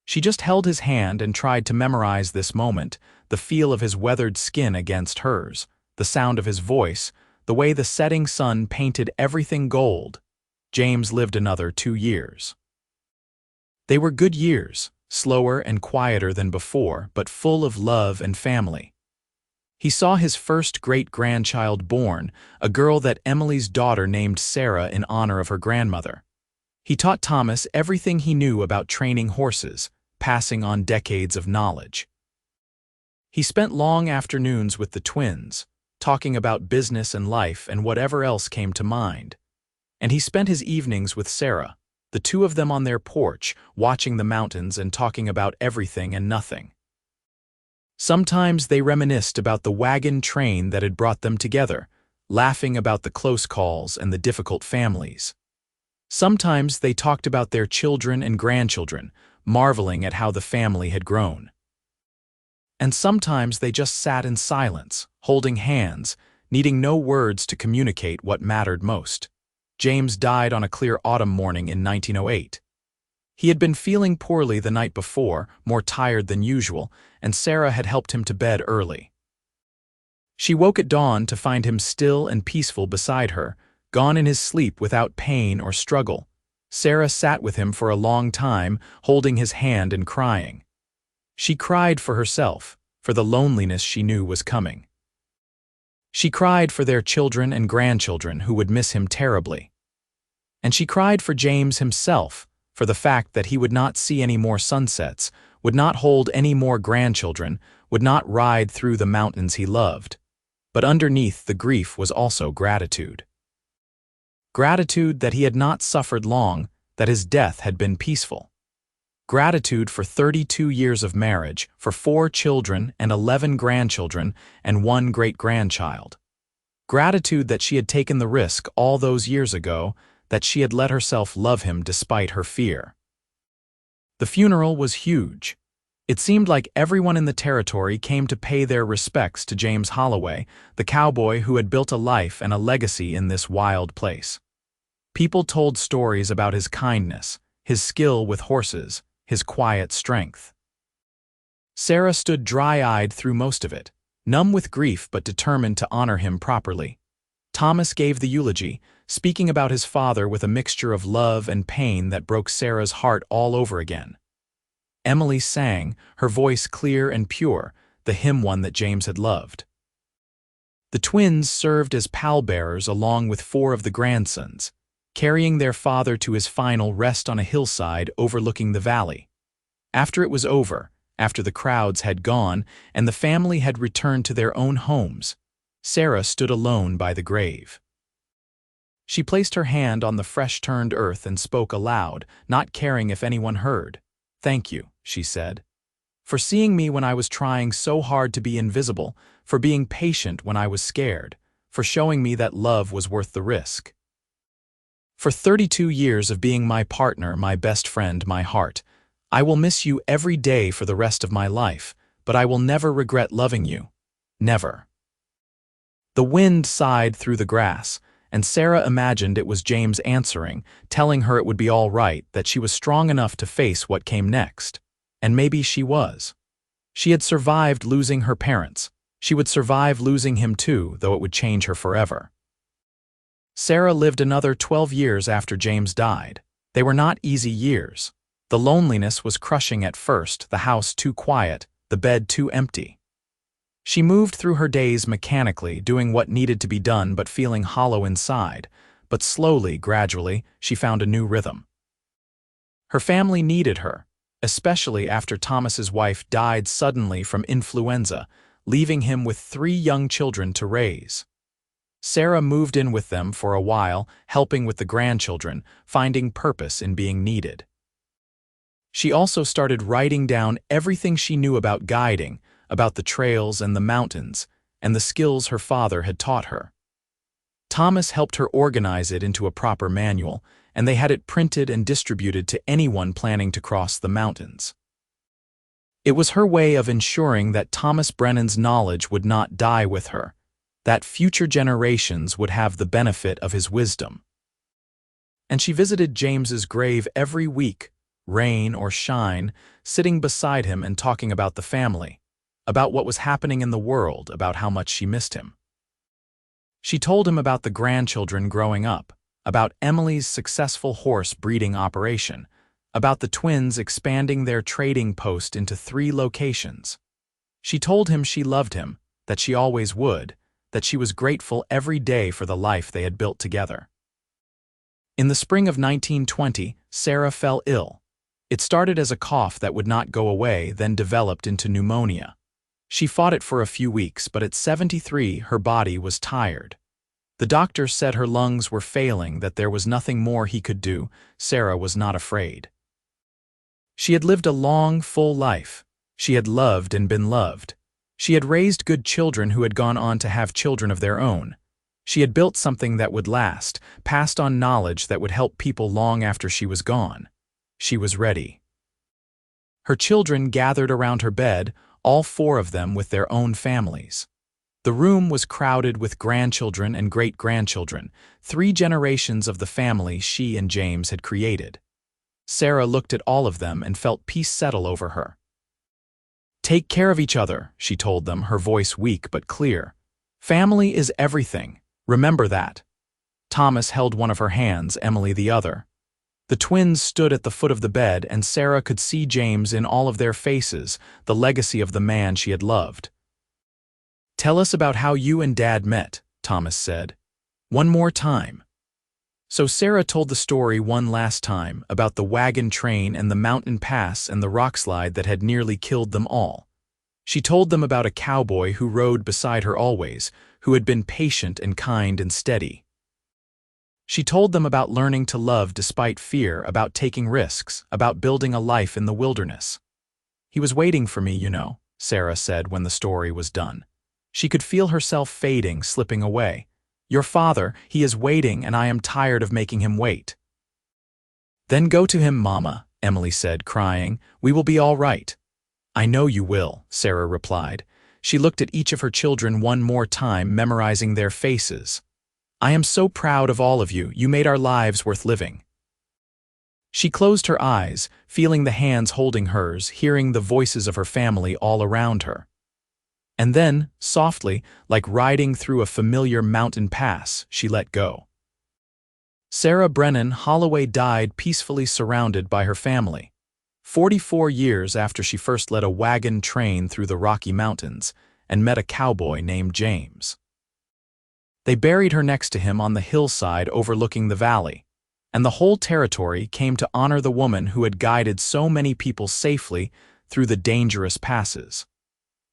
She just held his hand and tried to memorize this moment, the feel of his weathered skin against hers, the sound of his voice, the way the setting sun painted everything gold. James lived another 2 years. They were good years, slower and quieter than before, but full of love and family. He saw his first great-grandchild born, a girl that Emily's daughter named Sarah in honor of her grandmother. He taught Thomas everything he knew about training horses, passing on decades of knowledge. He spent long afternoons with the twins, talking about business and life and whatever else came to mind. And he spent his evenings with Sarah, the two of them on their porch, watching the mountains and talking about everything and nothing. Sometimes they reminisced about the wagon train that had brought them together, laughing about the close calls and the difficult families. Sometimes they talked about their children and grandchildren, marveling at how the family had grown. And sometimes they just sat in silence, holding hands, needing no words to communicate what mattered most. James died on a clear autumn morning in 1908. He had been feeling poorly the night before, more tired than usual, and Sarah had helped him to bed early. She woke at dawn to find him still and peaceful beside her, gone in his sleep without pain or struggle. Sarah sat with him for a long time, holding his hand and crying. She cried for herself, for the loneliness she knew was coming. She cried for their children and grandchildren who would miss him terribly. And she cried for James himself, for the fact that he would not see any more sunsets, would not hold any more grandchildren, would not ride through the mountains he loved. But underneath the grief was also gratitude. Gratitude that he had not suffered long, that his death had been peaceful. Gratitude for 32 years of marriage, for 4 children and 11 grandchildren and 1 great-grandchild. Gratitude that she had taken the risk all those years ago, that she had let herself love him despite her fear. The funeral was huge. It seemed like everyone in the territory came to pay their respects to James Holloway, the cowboy who had built a life and a legacy in this wild place. People told stories about his kindness, his skill with horses, his quiet strength. Sarah stood dry-eyed through most of it, numb with grief but determined to honor him properly. Thomas gave the eulogy, speaking about his father with a mixture of love and pain that broke Sarah's heart all over again. Emily sang, her voice clear and pure, the hymn one that James had loved. The twins served as pallbearers along with 4 of the grandsons, carrying their father to his final rest on a hillside overlooking the valley. After it was over, after the crowds had gone and the family had returned to their own homes, Sarah stood alone by the grave. She placed her hand on the fresh-turned earth and spoke aloud, not caring if anyone heard. "Thank you," she said, "for seeing me when I was trying so hard to be invisible, for being patient when I was scared, for showing me that love was worth the risk. For 32 years of being my partner, my best friend, my heart. I will miss you every day for the rest of my life, but I will never regret loving you. Never." The wind sighed through the grass, and Sarah imagined it was James answering, telling her it would be all right, that she was strong enough to face what came next. And maybe she was. She had survived losing her parents. She would survive losing him too, though it would change her forever. Sarah lived another 12 years after James died. They were not easy years. The loneliness was crushing at first, the house too quiet, the bed too empty. She moved through her days mechanically, doing what needed to be done but feeling hollow inside. But slowly, gradually, she found a new rhythm. Her family needed her, especially after Thomas's wife died suddenly from influenza, leaving him with 3 young children to raise. Sarah moved in with them for a while, helping with the grandchildren, finding purpose in being needed. She also started writing down everything she knew about guiding, about the trails and the mountains, and the skills her father had taught her. Thomas helped her organize it into a proper manual, and they had it printed and distributed to anyone planning to cross the mountains. It was her way of ensuring that Thomas Brennan's knowledge would not die with her, that future generations would have the benefit of his wisdom. And she visited James's grave every week, rain or shine, sitting beside him and talking about the family, about what was happening in the world, about how much she missed him. She told him about the grandchildren growing up, about Emily's successful horse breeding operation, about the twins expanding their trading post into 3 locations. She told him she loved him, that she always would, that she was grateful every day for the life they had built together. In the spring of 1920, Sarah fell ill. It started as a cough that would not go away, then developed into pneumonia. She fought it for a few weeks, but at 73, her body was tired. The doctor said her lungs were failing, that there was nothing more he could do. Sarah was not afraid. She had lived a long, full life. She had loved and been loved. She had raised good children who had gone on to have children of their own. She had built something that would last, passed on knowledge that would help people long after she was gone. She was ready. Her children gathered around her bed, all 4 of them with their own families. The room was crowded with grandchildren and great-grandchildren, 3 generations of the family she and James had created. Sarah looked at all of them and felt peace settle over her. "Take care of each other," she told them, her voice weak but clear. "Family is everything. Remember that." Thomas held one of her hands, Emily the other. The twins stood at the foot of the bed, and Sarah could see James in all of their faces, the legacy of the man she had loved. "Tell us about how you and Dad met," Thomas said. "One more time." So Sarah told the story one last time, about the wagon train and the mountain pass and the rockslide that had nearly killed them all. She told them about a cowboy who rode beside her always, who had been patient and kind and steady. She told them about learning to love despite fear, about taking risks, about building a life in the wilderness. "He was waiting for me, you know," Sarah said when the story was done. She could feel herself fading, slipping away. "Your father, he is waiting, and I am tired of making him wait." "Then go to him, Mama," Emily said, crying. "We will be all right." "I know you will," Sarah replied. She looked at each of her children one more time, memorizing their faces. "I am so proud of all of you. You made our lives worth living." She closed her eyes, feeling the hands holding hers, hearing the voices of her family all around her. And then, softly, like riding through a familiar mountain pass, she let go. Sarah Brennan Holloway died peacefully surrounded by her family, 44 years after she first led a wagon train through the Rocky Mountains and met a cowboy named James. They buried her next to him on the hillside overlooking the valley, and the whole territory came to honor the woman who had guided so many people safely through the dangerous passes.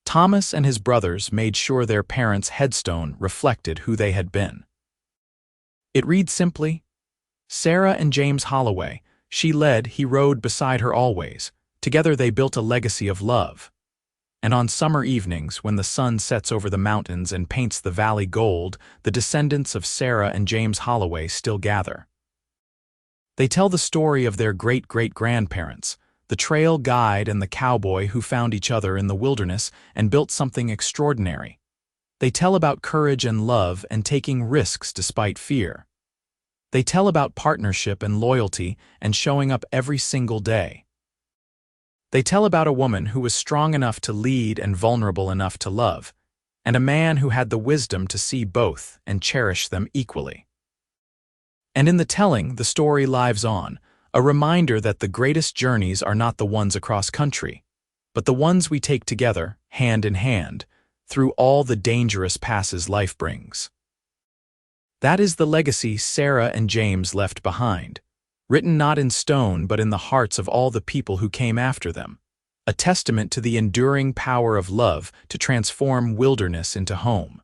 Thomas and his brothers made sure their parents' headstone reflected who they had been. It reads simply, Sarah and James Holloway, she led, he rode beside her always. Together they built a legacy of love. And on summer evenings, when the sun sets over the mountains and paints the valley gold, the descendants of Sarah and James Holloway still gather. They tell the story of their great-great-grandparents, the trail guide and the cowboy who found each other in the wilderness and built something extraordinary. They tell about courage and love and taking risks despite fear. They tell about partnership and loyalty and showing up every single day. They tell about a woman who was strong enough to lead and vulnerable enough to love, and a man who had the wisdom to see both and cherish them equally. And in the telling, the story lives on, a reminder that the greatest journeys are not the ones across country, but the ones we take together, hand in hand, through all the dangerous passes life brings. That is the legacy Sarah and James left behind, written not in stone but in the hearts of all the people who came after them, a testament to the enduring power of love to transform wilderness into home.